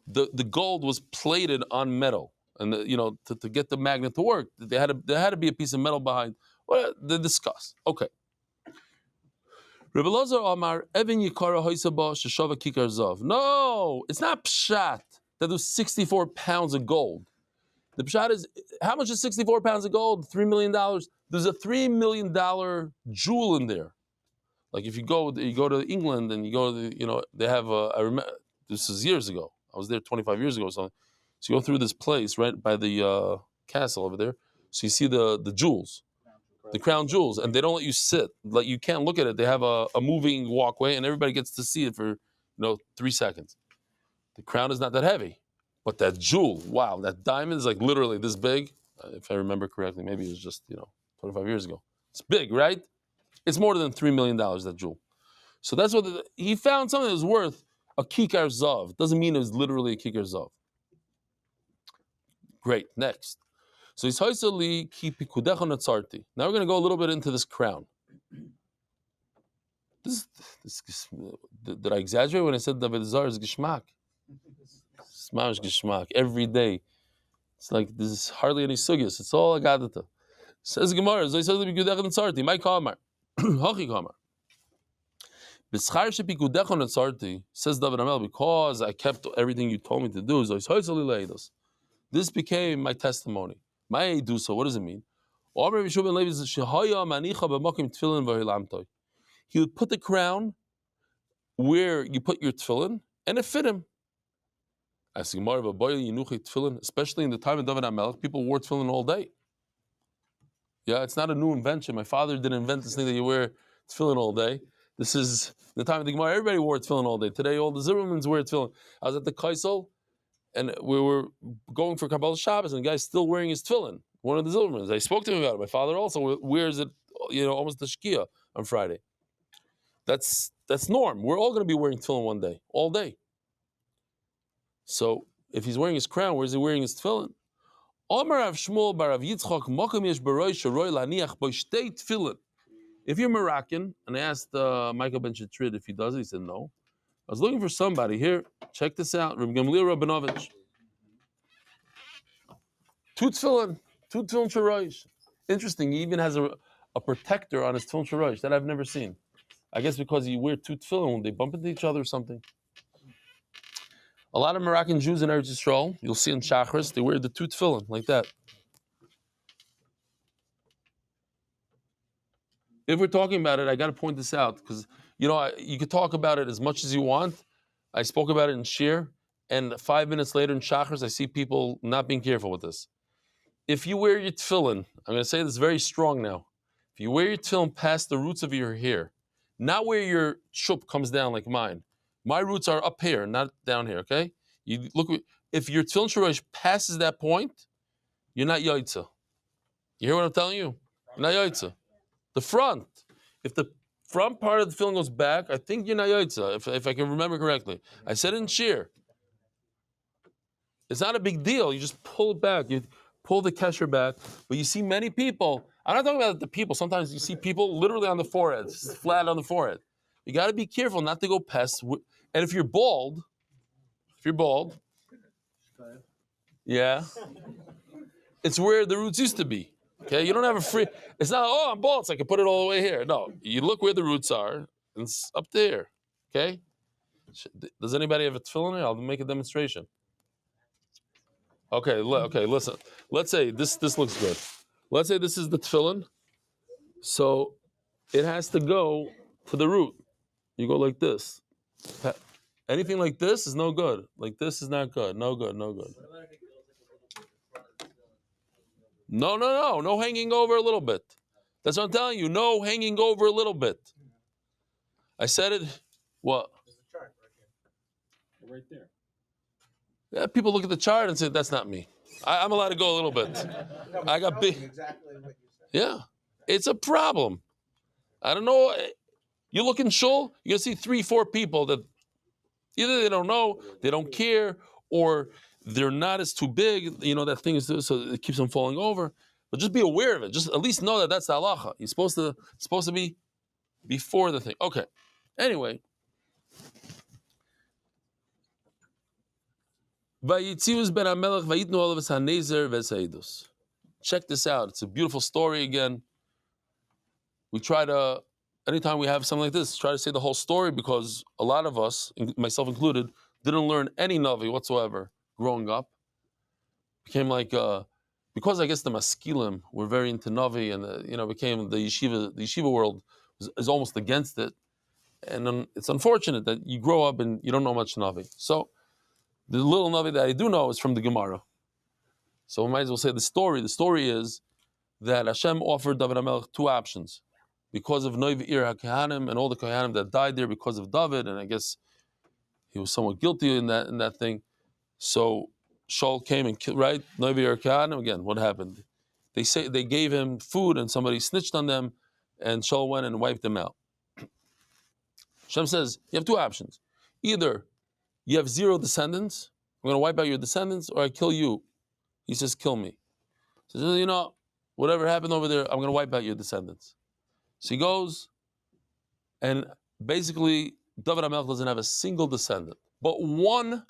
The gold was plated on metal, and to get the magnet to work, there had to be a piece of metal behind. Well, they discuss. Okay. Rebbe Lazar Amar Even Yikara Hoysaba Sheshava Kikar Zav. No, it's not pshat that there's 64 pounds of gold. The pshat is, how much is 64 pounds of gold? $3 million. There's a $3 million jewel in there. Like if you go to England and you go to they have I remember this is years ago. I was there 25 years ago or something. So you go through this place right by the castle over there. So you see the jewels. The crown jewels, and they don't let you sit. Like you can't look at it. They have a moving walkway, and everybody gets to see it for 3 seconds. The crown is not that heavy, but that jewel, wow, that diamond is like literally this big. If I remember correctly, maybe it was just 25 years ago. It's big, right? It's more than $3 million, that jewel. So that's what he found. Something that was worth a kikar zav. Doesn't mean it was literally a kikar zav. Great. Next. So he's hoisali ki pikudecha natzarti. Now we're going to go a little bit into this crown. Did I exaggerate when I said Avodah Zarah is gishmak? Smash gishmak every day. It's like there's hardly any sugyas. It's all agadata. Says Gemara, hoisali pikudecha natzarti. My kamar, hachi kamar. B'schar shepikudecha natzarti, says David Amel, because I kept everything you told me to do. Hoisali leidos. This became my testimony. My edusa, what does it mean? He would put the crown where you put your tefillin, and it fit him. Especially in the time of David HaMelech, people wore tefillin all day. Yeah, it's not a new invention. My father didn't invent this thing that you wear tefillin all day. This is the time of the Gemara. Everybody wore tefillin all day. Today, all the Zimmermans wear tefillin. I was at the Kaisel, and we were going for Kabbalah Shabbos, and the guy's still wearing his tefillin. One of the Zilbermans. I spoke to him about it. My father also wears it, almost the Shkia on Friday. That's norm. We're all going to be wearing tefillin one day, all day. So if he's wearing his crown, where is he wearing his tefillin? If you're Moroccan, and I asked Michael Ben Shetrid if he does it, he said no. I was looking for somebody here. Check this out. Reb Gamliel Rabinovich. Two tefillin shorosh. Interesting. He even has a protector on his tefillin shorosh that I've never seen. I guess because you wear two tefillin when they bump into each other or something. A lot of Moroccan Jews in Eretz Yisrael, you'll see in Shachris, they wear the two tefillin like that. If we're talking about it, I got to point this out because you could talk about it as much as you want. I spoke about it in Shiur, and 5 minutes later in Shachris, I see people not being careful with this. If you wear your tefillin, I'm going to say this very strong now. If you wear your tefillin past the roots of your hair, not where your shup comes down like mine. My roots are up here, not down here, okay? You look. If your tefillin shorosh passes that point, you're not yaitza. You hear what I'm telling you? You're not yaitza. The front. If the front part of the tefillin goes back, I think you're not yaitza, if I can remember correctly. I said in Shiur. It's not a big deal. You just pull it back. You pull the kesher back. But you see many people. I'm not talking about the people. Sometimes you see people literally on the forehead, flat on the forehead. You got to be careful not to go past. And if you're bald, yeah, it's where the roots used to be. Okay, you don't have a free. It's not. Oh, I'm bald, so I can put it all the way here. No, you look where the roots are, and it's up there. Okay. Does anybody have a tefillin here? I'll make a demonstration. Okay, listen. Let's say this looks good. Let's say this is the tefillin. So it has to go to the root. You go like this. Anything like this is no good. Like this is not good. No good. No hanging over a little bit. That's what I'm telling you. No hanging over a little bit. I said it. What? There's a chart right there. Yeah, people look at the chart and say, that's not me. I'm allowed to go a little bit. No, I got big. Exactly what you said. Yeah, it's a problem. I don't know. You look in shul, you'll see 3-4 people that either they don't know, they don't care, or they're not as too big. You know, that thing is so it keeps them falling over. But just be aware of it. Just at least know that that's the halacha. You're supposed to be before the thing. Okay. Anyway. Check this out. It's a beautiful story again. We try to, anytime we have something like this, try to say the whole story because a lot of us, myself included, didn't learn any Navi whatsoever growing up. Became like, because I guess the Maskilim were very into Navi and, became the yeshiva world is almost against it. And it's unfortunate that you grow up and you don't know much Navi. So, the little Navi that I do know is from the Gemara. So we might as well say the story. The story is that Hashem offered David HaMelech 2 options. Because of Noiv Ir HaKahanim and all the Kohanim that died there because of David, and I guess he was somewhat guilty in that thing. So Shaul came and killed, right? Noiv Ir HaKahanim, again, what happened? They say they gave him food and somebody snitched on them, and Shaul went and wiped them out. Hashem says, you have 2 options. Either you have 0 descendants, I'm going to wipe out your descendants, or I kill you. He says, kill me. He says, whatever happened over there, I'm going to wipe out your descendants. So he goes, and basically, David HaMelech doesn't have a single descendant, but 1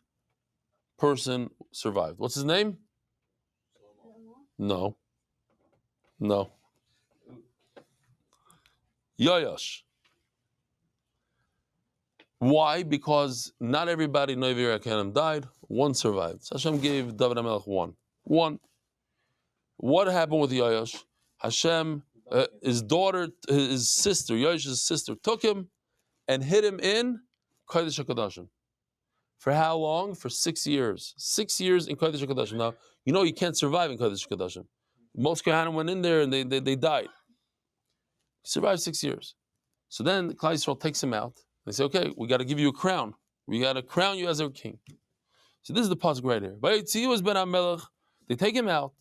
person survived. What's his name? No. Yoash. Why? Because not everybody in Noiv Ir HaKahanim died. 1 survived. So Hashem gave David HaMelech 1. What happened with Yoash? Hashem, his sister, Yoash's sister, took him and hid him in Kodesh HaKodashim. For how long? For 6 years. 6 years in Kodesh HaKodashim. Now, you can't survive in Kodesh HaKodashim. Most Kohanim went in there and they died. He survived 6 years. So then Klal Yisrael takes him out. They say, okay, we got to give you a crown. We got to crown you as our king. So this is the pasuk right here. They take him out.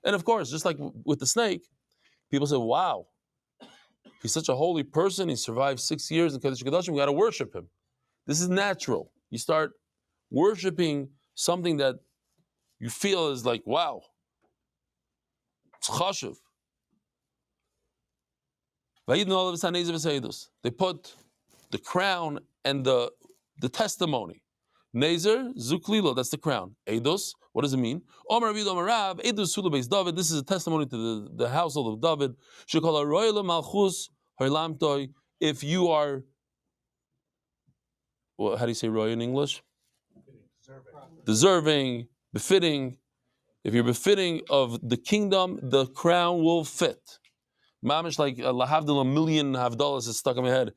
And of course, just like with the snake, people say, wow, he's such a holy person. He survived 6 years in Kodesh HaKodashim. We got to worship him. This is natural. You start worshiping something that you feel is like, wow, it's chashuv. They put the crown and the testimony. Nezer, Zuklilo, that's the crown. Eidos, what does it mean? Omer Rav Omer Rav, Eidos Sulu Beis David, this is a testimony to the household of David. Shekol HaRoyla Malchus Harlamtoi, if you are, how do you say roy in English? Deserving, befitting. If you're befitting of the kingdom, the crown will fit. Mamish like lahavdil, a million havdalas is stuck in my head.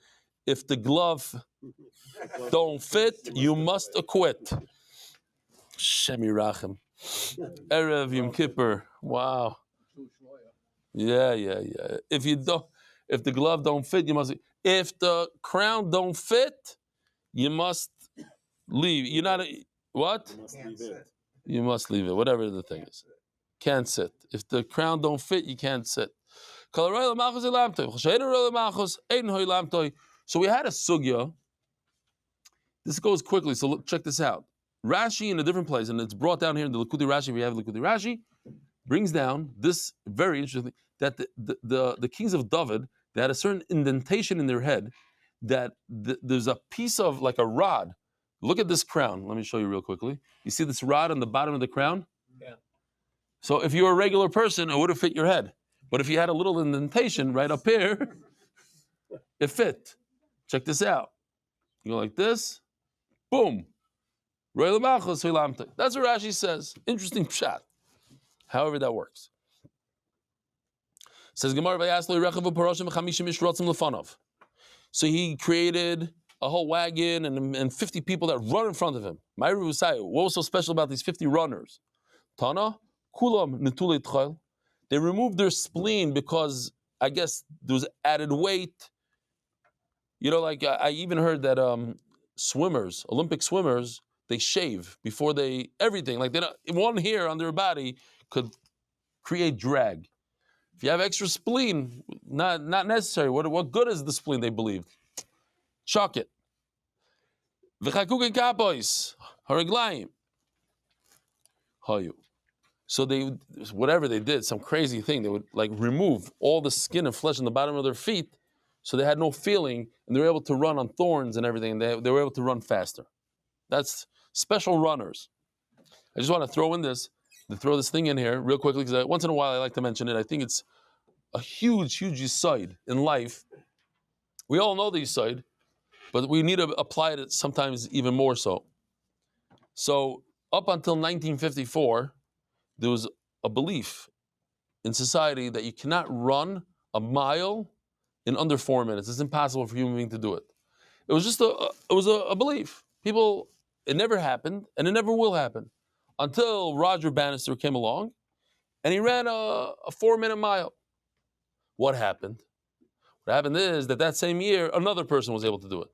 If the glove don't fit, you must acquit. Shemmy Rachem. Erev Yom Kippur. Wow. Yeah. If the glove don't fit, you must. If the crown don't fit, you must leave. You're not what? You must leave it. Whatever the thing is, can't sit. If the crown don't fit, you can't sit. So we had a sugya. This goes quickly, so check this out. Rashi in a different place, and it's brought down here in the Likutei Rashi. We have Likutei Rashi brings down this very interesting that the kings of David, they had a certain indentation in their head that there's a piece of like a rod. Look at this crown. Let me show you real quickly. You see this rod on the bottom of the crown? Yeah. So if you were a regular person, it would have fit your head. But if you had a little indentation right up here, it fit. Check this out. You go like this, boom. That's what Rashi says. Interesting pshat. However that works. Says Gemara, so he created a whole wagon and 50 people that run in front of him. What was so special about these 50 runners? Tana, kulam netulei tchol. They removed their spleen because I guess there was added weight. You know, like I even heard that swimmers, Olympic swimmers, they shave before they everything. Like they don't, one hair on their body could create drag. If you have extra spleen, not necessary. What good is the spleen? They believed. Chuck it. V'chakuk kapois haraglayim. Hayu. So they, whatever they did, some crazy thing, they would like remove all the skin and flesh on the bottom of their feet, so they had no feeling, and they were able to run on thorns and everything, and they were able to run faster. That's special runners. I just want to throw this thing in here real quickly, because once in a while I like to mention it. I think it's a huge yesod in life. We all know the yesod, but we need to apply it sometimes even more so. So up until 1954, there was a belief in society that you cannot run a mile in under 4 minutes. It's impossible for a human being to do it. It was just a belief. People, it never happened, and it never will happen until Roger Bannister came along, and he ran a 4-minute mile. What happened? What happened is that same year, another person was able to do it.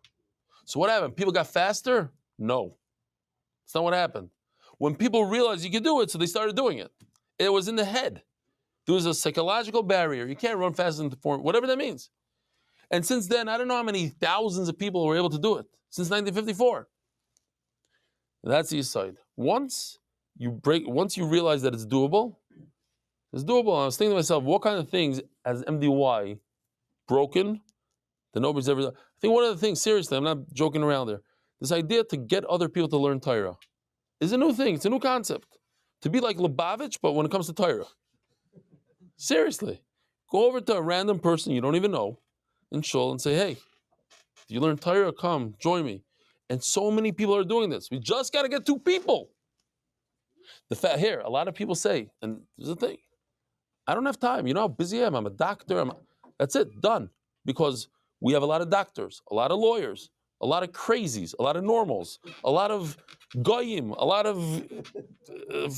So what happened? People got faster? No. That's not what happened. When people realized you could do it, so they started doing it. It was in the head. There was a psychological barrier. You can't run faster than 4, whatever that means. And since then, I don't know how many thousands of people were able to do it, since 1954. That's the side. Once you realize that it's doable, it's doable. I was thinking to myself, what kind of things has MDY broken that nobody's ever done? I think one of the things, seriously, I'm not joking around there, this idea to get other people to learn Torah is a new thing. It's a new concept. To be like Lebovits, but when it comes to Torah. Seriously. Go over to a random person you don't even know in shul and say, hey, do you learn Torah? Come, join me. And so many people are doing this. We just got to get 2 people. The fact here, a lot of people say, and there's a thing, I don't have time. You know how busy I am. I'm a doctor. That's it, done. Because we have a lot of doctors, a lot of lawyers, a lot of crazies, a lot of normals, a lot of goyim, a lot of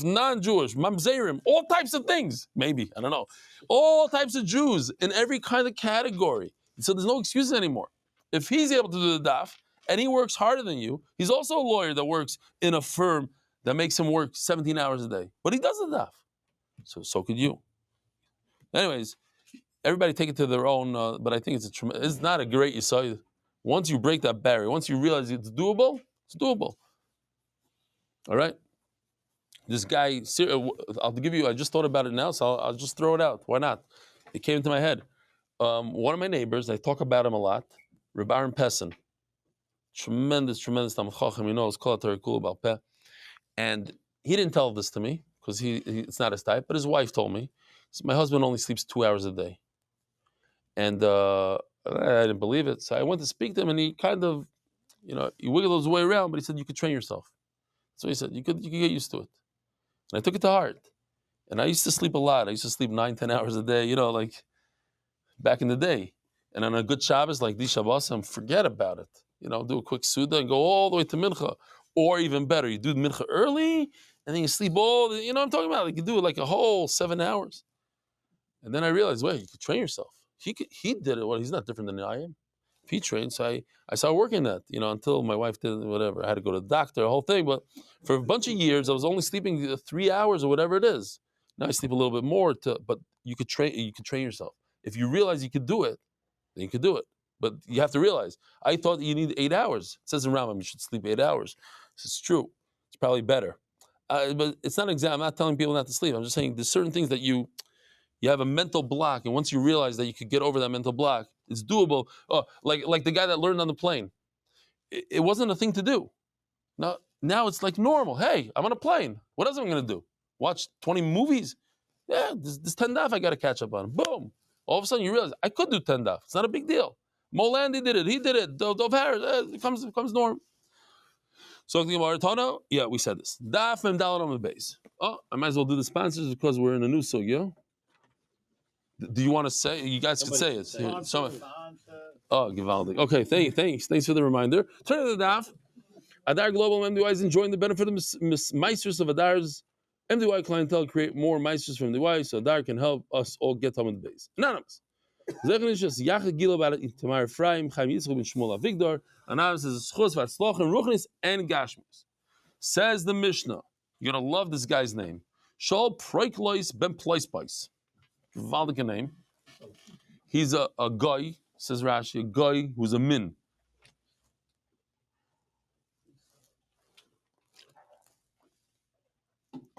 non-Jewish, mamzerim, all types of things. Maybe, I don't know. All types of Jews in every kind of category. So there's no excuses anymore. If he's able to do the daf, and he works harder than you, he's also a lawyer that works in a firm that makes him work 17 hours a day. But he does the daf. So could you. Anyways, everybody take it to their own, but I think it's not a great yesod. Once you break that barrier, once you realize it's doable, it's doable. All right? This guy, I'll give you, I just thought about it now, so I'll just throw it out. Why not? It came into my head. One of my neighbors, I talk about him a lot, Reb Aaron Pessin. Tremendous Talmid Chacham, it's called Torah Kula Bal Peh. And he didn't tell this to me, because it's not his type, but his wife told me. So my husband only sleeps 2 hours a day. And I didn't believe it. So I went to speak to him, and he kind of, he wiggled his way around, but he said, you could train yourself. So he said, you could get used to it. And I took it to heart. And I used to sleep a lot. I used to sleep 9-10 hours a day, like back in the day. And on a good Shabbos like these Shabbosim, forget about it. Do a quick Suda and go all the way to Mincha. Or even better, you do Mincha early, and then you sleep all the, what I'm talking about? Like you do like a whole 7 hours. And then I realized, wait, you could train yourself. He did it. Well, he's not different than I am. If he trained, so I started working that, until my wife did whatever. I had to go to the doctor, the whole thing. But for a bunch of years, I was only sleeping 3 hours or whatever it is. Now I sleep a little bit more. But you could train yourself. If you realize you could do it, then you could do it. But you have to realize, I thought you need 8 hours. It says in Rambam you should sleep 8 hours. It's true. It's probably better. But it's not exact. I'm not telling people not to sleep. I'm just saying there's certain things that you have a mental block, and once you realize that you could get over that mental block, it's doable. Oh, like the guy that learned on the plane. It wasn't a thing to do. Now it's like normal. Hey, I'm on a plane. What else am I going to do? Watch 20 movies? Yeah, this 10 daf I got to catch up on. Boom. All of a sudden you realize I could do 10 daf. It's not a big deal. Molandi did it. He did it. Dov Harris. It becomes norm. So yeah, we said this. Daf Mem Daled Amud Beis. Oh, I might as well do the sponsors because we're in a new sugya. Do you want to say? You guys could say it. Oh, Givaldi. Okay, thanks for the reminder. Turn to the daf. Adar Global MDY is enjoying the benefit of meisters of Adar's MDY clientele, create more meisters from MDY, so Adar can help us all get Amud Beis. Anonymous. Anonymous says Ruchnis and Gashmis. Says the Mishnah. You're gonna love this guy's name. Shal Proiklois Ben Ploispais. Valdic name. He's a guy, says Rashi, a guy who's a min.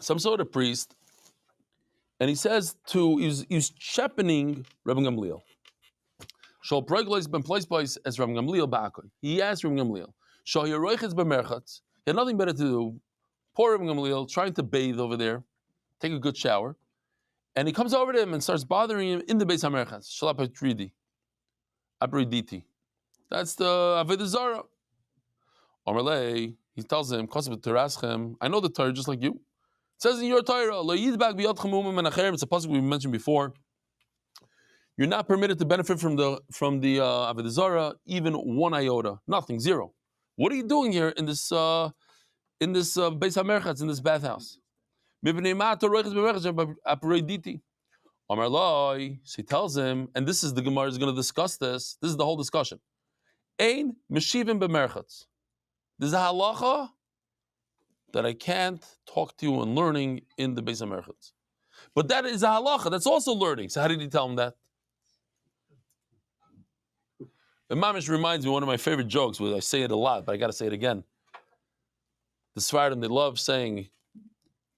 Some sort of priest, and he says he's chepening Rabbi Gamliel. Shal Proiklois Ben Ploispais as Rabbi Gamliel Ba'akoy. He asked Rabbi Gamliel, Shal Yeroiches B'merchatz. He had nothing better to do. Poor Rabbi Gamliel, trying to bathe over there, take a good shower. And he comes over to him and starts bothering him in the Beis HaMerchatz. Shalapatridi. Apriditi. That's the Avodah Zarah. Omerlei, he tells him, I know the Torah just like you. It says in your Torah, it's a pasuk we mentioned before. You're not permitted to benefit from the Avodah Zarah, even 1 iota. Nothing, 0. What are you doing here in this Beis HaMerchatz, in this bathhouse? So he tells him, and this is the Gemara is going to discuss this. This is the whole discussion. Ein meshivim b'merchatz. There's a halacha that I can't talk to you and learning in the Beis HaMerchatz. But that is a halacha. That's also learning. So how did he tell him that? The Mamish reminds me of one of my favorite jokes. Where I say it a lot, but I got to say it again. The Sfardim, they love saying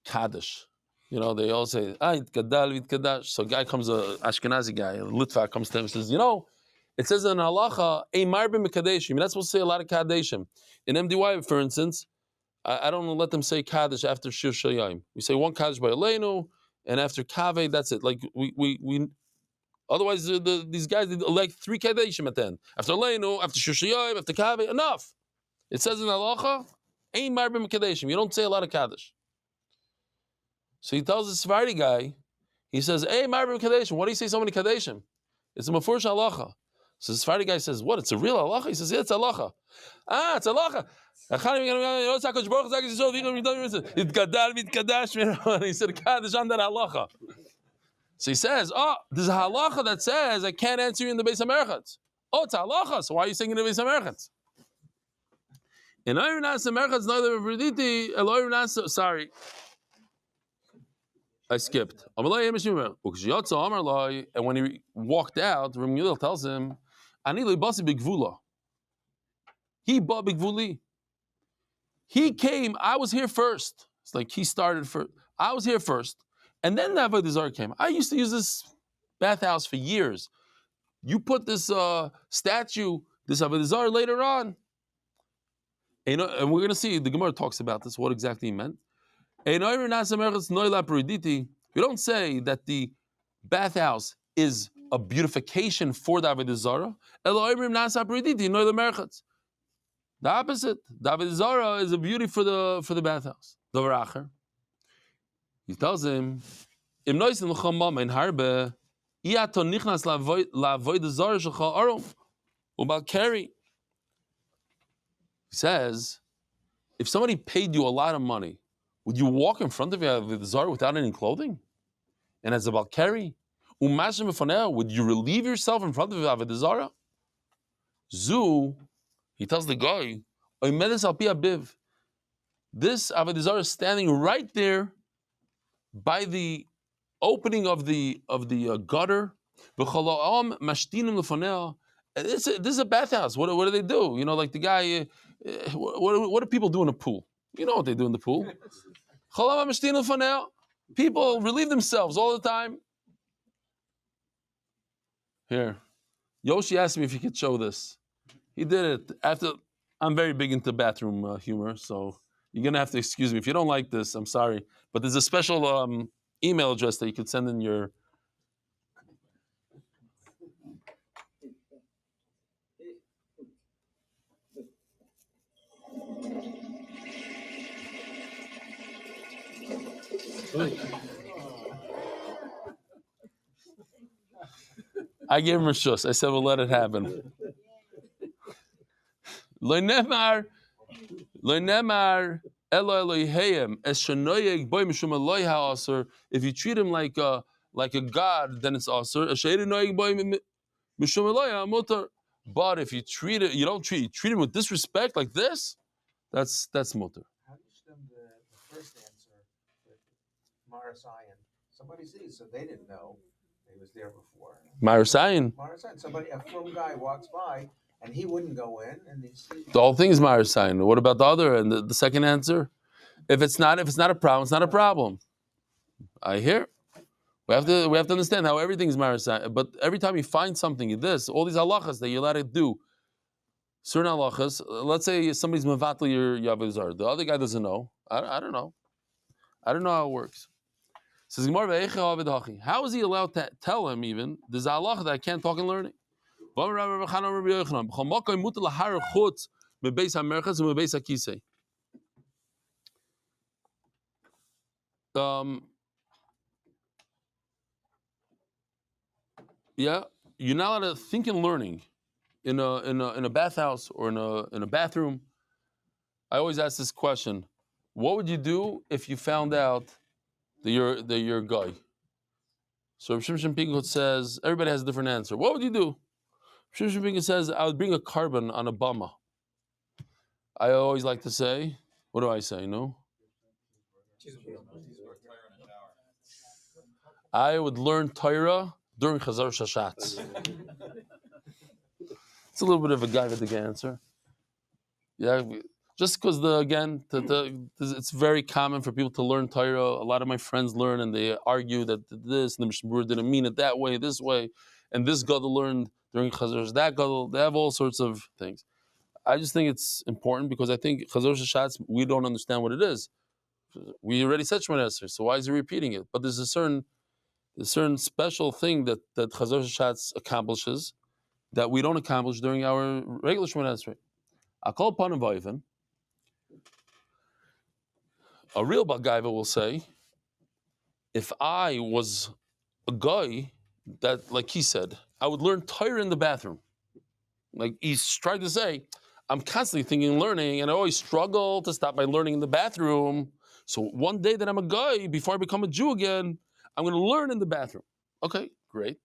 Kaddish. You know, they all say, Gadal Kadash. So a guy comes, a Ashkenazi guy, a Litvak comes to him and says, it says in halacha, Marbim Kadeshim. You're not supposed to say a lot of Kadeshim. In MDY, for instance, I don't let them say Kaddish after Shiur Schedule. We say one Kaddish by Aleinu, and after Kaveh, that's it. Like we otherwise these guys they like 3 Kadeshim at the end. After Aleinu, after Shiur Schedule, after Kaveh, enough. It says in halacha, Marbim Kadeshim. You don't say a lot of Kaddish. So he tells the Sephardi guy, he says, Marbim Kadeshim, why do you say so many Kadeshim? It's a Mefurish halacha. So the Sephardi guy says, what, it's a real halacha? He says, yeah, it's halacha. It's halacha. And he said, Kaddish on that halacha. So he says, there's a halacha that says, I can't answer you in the Beis HaMerchatz. Oh, it's a halacha, so why are you saying in the Beis HaMerchatz? In Ayr Nasa Merchatz, neither of Rediti, Eloy Nasa, sorry. I skipped. And when he walked out, Rabbi Gamliel tells him, he bought bigvuli. He came, I was here first. It's like he started first. I was here first. And then the Avodah Zarah came. I used to use this bathhouse for years. You put this statue, this Avodah Zarah later on. And we're going to see, the Gemara talks about this, what exactly he meant. We don't say that the bathhouse is a beautification for the Avodah Zarah. The opposite. The Avodah Zarah is a beauty for the bathhouse. He tells him, he says, if somebody paid you a lot of money, would you walk in front of Avodah Zarah without any clothing? And as a Balkari, would you relieve yourself in front of Avodah Zarah? Zu, he tells the guy, this Avodah Zarah is standing right there by the opening of the gutter. This is a bathhouse. What do they do? Like the guy. What do people do in a pool? You know what they do in the pool. People relieve themselves all the time. Here, Yoshi asked me if he could show this. He did it after. I'm very big into bathroom humor, so you're gonna have to excuse me if you don't like this. I'm sorry, but there's a special email address that you could send in your. I gave him a shush. I said, we'll let it happen. Lo nemar, elo Eloheihem, es shenoyeg boy mishum Eloi ha'aser. If you treat him like a god, then it's aser. Es she'enoyeg boy mishum Eloi ha'mutar. But if you you don't treat him with disrespect like this, that's mutar. How do you stem the first answer with Marasayan? Somebody sees, so they didn't know he was there before. Marasayan. Somebody, a frum guy walks by, and he wouldn't go in, and he sees. The whole thing is Marasayan. What about the other and the second answer? If it's not a problem, it's not a problem. I hear. We have to understand how everything is Marasayan. But every time you find something, all these halachas that you're allowed to do, certain halachas. Let's say somebody's mevatel your Avodah Zarah. The other guy doesn't know. I don't know. I don't know how it works. Says how is he allowed to tell him even there's a halacha that I can't talk and learn it? Yeah, you're not allowed to think and learning in a bathhouse or in a bathroom. I always ask this question: what would you do if you found out that you're a guy? So Rav Shimshon Pincus says everybody has a different answer. What would you do? Rav Shimshon Pincus says I would bring a carbon on a bama. I always like to say, what do I say? No. I would learn Torah during Chazar Shashatz. It's a little bit of a guy-to-guy answer. Yeah, just because it's very common for people to learn Torah. A lot of my friends learn and they argue that this and the Mishnah Berurah didn't mean it that way, this way, and this gadol learned during Chazar. That gadol, they have all sorts of things. I just think it's important because I think Chazar Shashatz, we don't understand what it is. We already said Shemona Esrei, so why is he repeating it? But there's a certain special thing that Chazar Shashatz accomplishes that we don't accomplish during our regular Shemona Esrei. Akol Panav Oiven, a real Bagaiva will say, if I was a guy that, like he said, I would learn Torah in the bathroom. Like he's trying to say, I'm constantly thinking and learning, and I always struggle to stop my learning in the bathroom. So one day that I'm a guy, before I become a Jew again, I'm going to learn in the bathroom. Okay, great.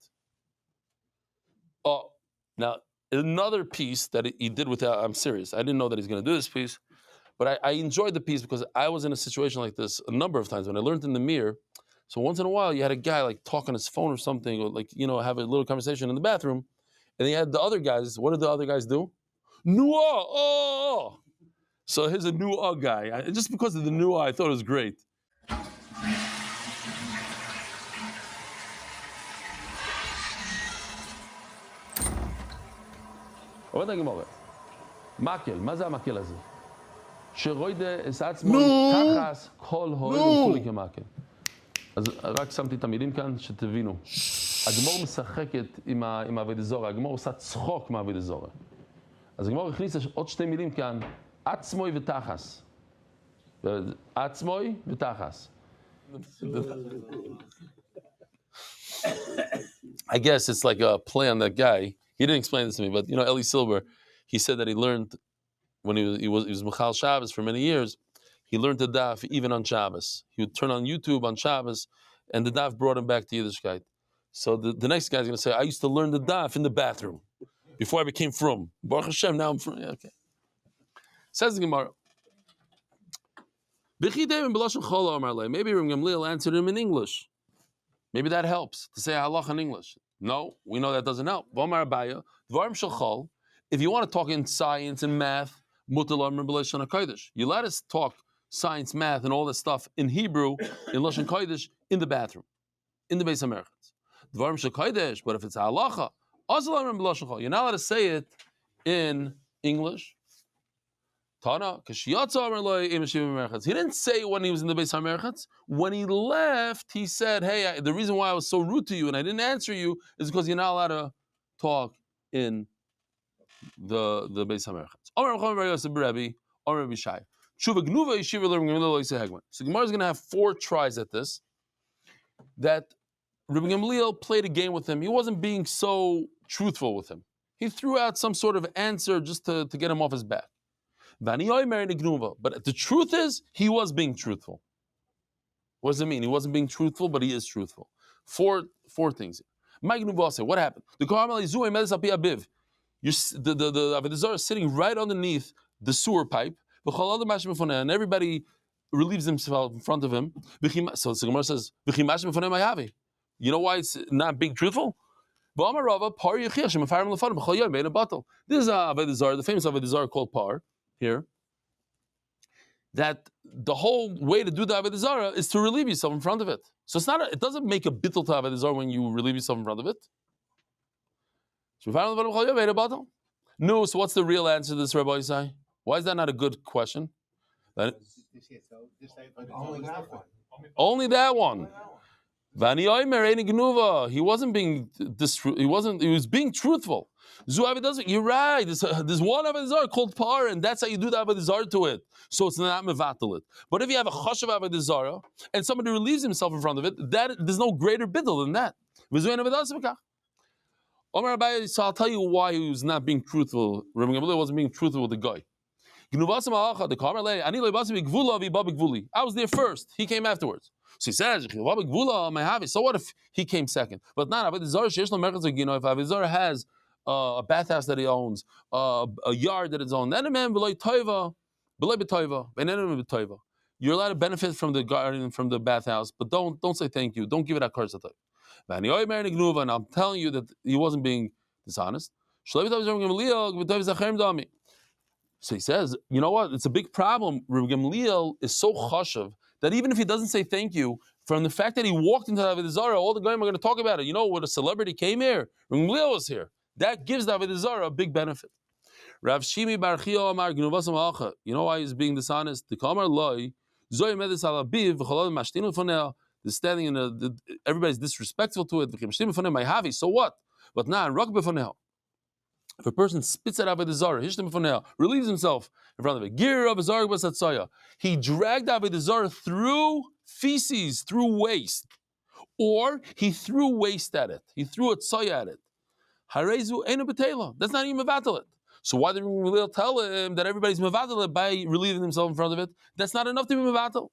Oh, now another piece that he did without, I'm serious, I didn't know that he's going to do this piece, but I enjoyed the piece because I was in a situation like this a number of times when I learned in the mirror. So once in a while, you had a guy like talk on his phone or something, or like, have a little conversation in the bathroom, and he had the other guys. What did the other guys do? Nuah, oh! So here's a Nuah guy. Just because of the Nuah, I thought it was great. עוד נגיד מורה, מקל, מה זה המקל הזה? שרוידה את עצמו תחס כל הוי וכולי כמקל. אז רק שמתי את המילים כאן שתבינו. הגמור משחקת עם אבודת זרה, הגמור עושה צחוק מאבודת זרה. אז הגמור הכניס עוד שתי מילים כאן, עצמוי ותחס. עצמוי ותחס. I guess it's like a play on that guy. He didn't explain this to me, but Eli Silber, he said that he learned when he was Michal Shabbos for many years. He learned the daf even on Shabbos. He would turn on YouTube on Shabbos, and the daf brought him back to Yiddishkeit. So the next guy's going to say, I used to learn the daf in the bathroom before I became frum. Baruch Hashem, now I'm frum. Yeah, okay. Says the Gemara. Maybe Ram Gamliel answered him in English. Maybe that helps to say halach in English. No, we know that doesn't help. If you want to talk in science and math, you let us talk science, math, and all that stuff in Hebrew, in Lashon Kodesh, in the bathroom, in the Beis HaMerchatz. Dvarim shekodesh, but if it's halacha, you're not allowed to say it in English. Tana, he didn't say it when he was in the Beis HaMerchatz. When he left, he said, hey, the reason why I was so rude to you and I didn't answer you is because you're not allowed to talk in the Beis HaMerchatz. So Gemara is going to have 4 tries at this. That Rabbi Gamliel played a game with him. He wasn't being so truthful with him. He threw out some sort of answer just to get him off his back. But the truth is, he was being truthful. What does it mean? He wasn't being truthful, but he is truthful. Four things. What happened? The Avodah Zarah is sitting right underneath the sewer pipe, and everybody relieves themselves in front of him. So the Gemara says, you know why it's not being truthful? This is Avodah Zarah, the famous Avodah Zarah called Par here. That the whole way to do the Avodah Zarah is to relieve yourself in front of it. So it's not. It doesn't make a bittul to Avodah Zarah when you relieve yourself in front of it. No. So what's the real answer to this, Rabbi Yisai? Why is that not a good question? Only that one. Only that one. He wasn't being he was being truthful. You're right. There's one Avodah Zarah called Par, and that's how you do the Avodah Zarah to it. So it's not mevatel it. But if you have a chashav Avodah Zarah and somebody relieves himself in front of it, there's no greater biddle than that. So I'll tell you why he was not being truthful. Rabbi Gamliel wasn't being truthful with the guy. I was there first. He came afterwards. So he says, so what if he came second? But not if Avodah Zarah has a bathhouse that he owns, a yard that is owned, then a man you're allowed to benefit from the garden, from the bathhouse, but don't say thank you. Don't give it a curse. And I'm telling you that he wasn't being dishonest. So he says, you know what? It's a big problem. Rabbi Gamliel is so chashav that even if he doesn't say thank you, from the fact that he walked into the Avodah Zarah, all the guys are going to talk about it. You know, when a celebrity came here, Rabbi Gamliel was here. That gives the Avodah Zarah a big benefit. Rav Shimmy bar Chia Amar Gnuvasam Halacha. You know why he's being dishonest? The Kamar Loi Zoy Medes Alabiv V'Cholad Mashtinu Fonel. They're standing in everybody's disrespectful to it. So what? But now Rak Befonel. If a person spits at Avodah Zarah, Hishtem Fonel, relieves himself in front of it. Gir Avodah Zarah Basatzaya. He dragged Avodah Zarah through feces, through waste, or he threw waste at it. He threw a tzaya at it. Harezu Einu B'Teila. That's not even mevatel it. So why did we tell him that everybody's mevatel it by relieving themselves in front of it? That's not enough to be mevatel.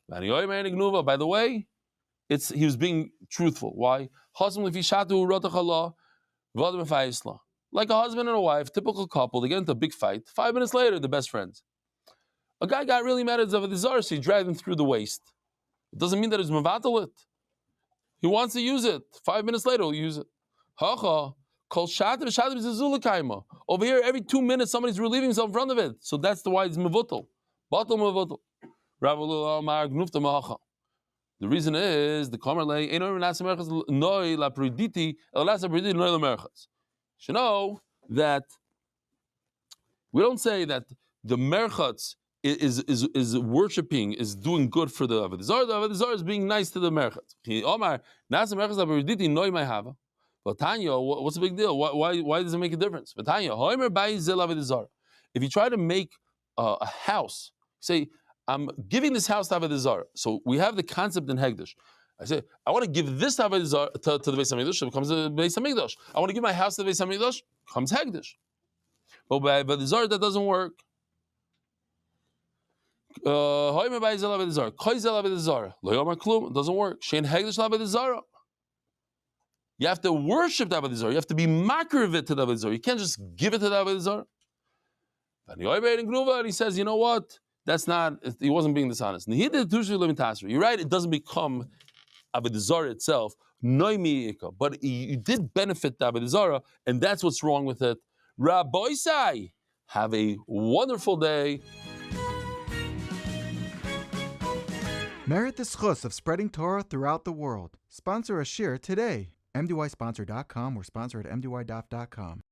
By the way, he was being truthful. Why? Like a husband and a wife, typical couple, they get into a big fight. 5 minutes later, they're best friends. A guy got really mad at Avodah Zarah, so he dragged him through the waste. It doesn't mean that he's mevatel it. He wants to use it. 5 minutes later, he'll use it. Over here, every 2 minutes, somebody's relieving himself in front of it. So that's why it's mevutel. The reason is the Kamarle should know that we don't say that the merchatz is worshiping, is doing good for the Avodah Zarah. The Avodah Zarah is being nice to the merchatz. But Tanya, what's the big deal? Why does it make a difference? But Tanya, if you try to make a house, say, I'm giving this house to Avodah Zarah. So we have the concept in Hegdish. I say, I want to give this to Avodah Zarah to the Beis Hamikdash, it becomes the Beis Hamikdash. I want to give my house to the Beis Hamikdash, comes Hegdish. But by Avodah Zarah, that doesn't work. It doesn't work. Shein Hegdish Avodah Zarah. You have to worship the Avodah Zarah. You have to be makar of it to the Avodah Zarah. You can't just give it to the Avodah Zarah. And he says, you know what? That's not, he wasn't being dishonest. You're right, it doesn't become Avodah Zarah itself, but you did benefit the Avodah Zarah, and that's what's wrong with it. Rabbi Sai, have a wonderful day. Merit the schus of spreading Torah throughout the world. Sponsor a shiur today. MDYsponsor.com or sponsor at MDYDaf.com.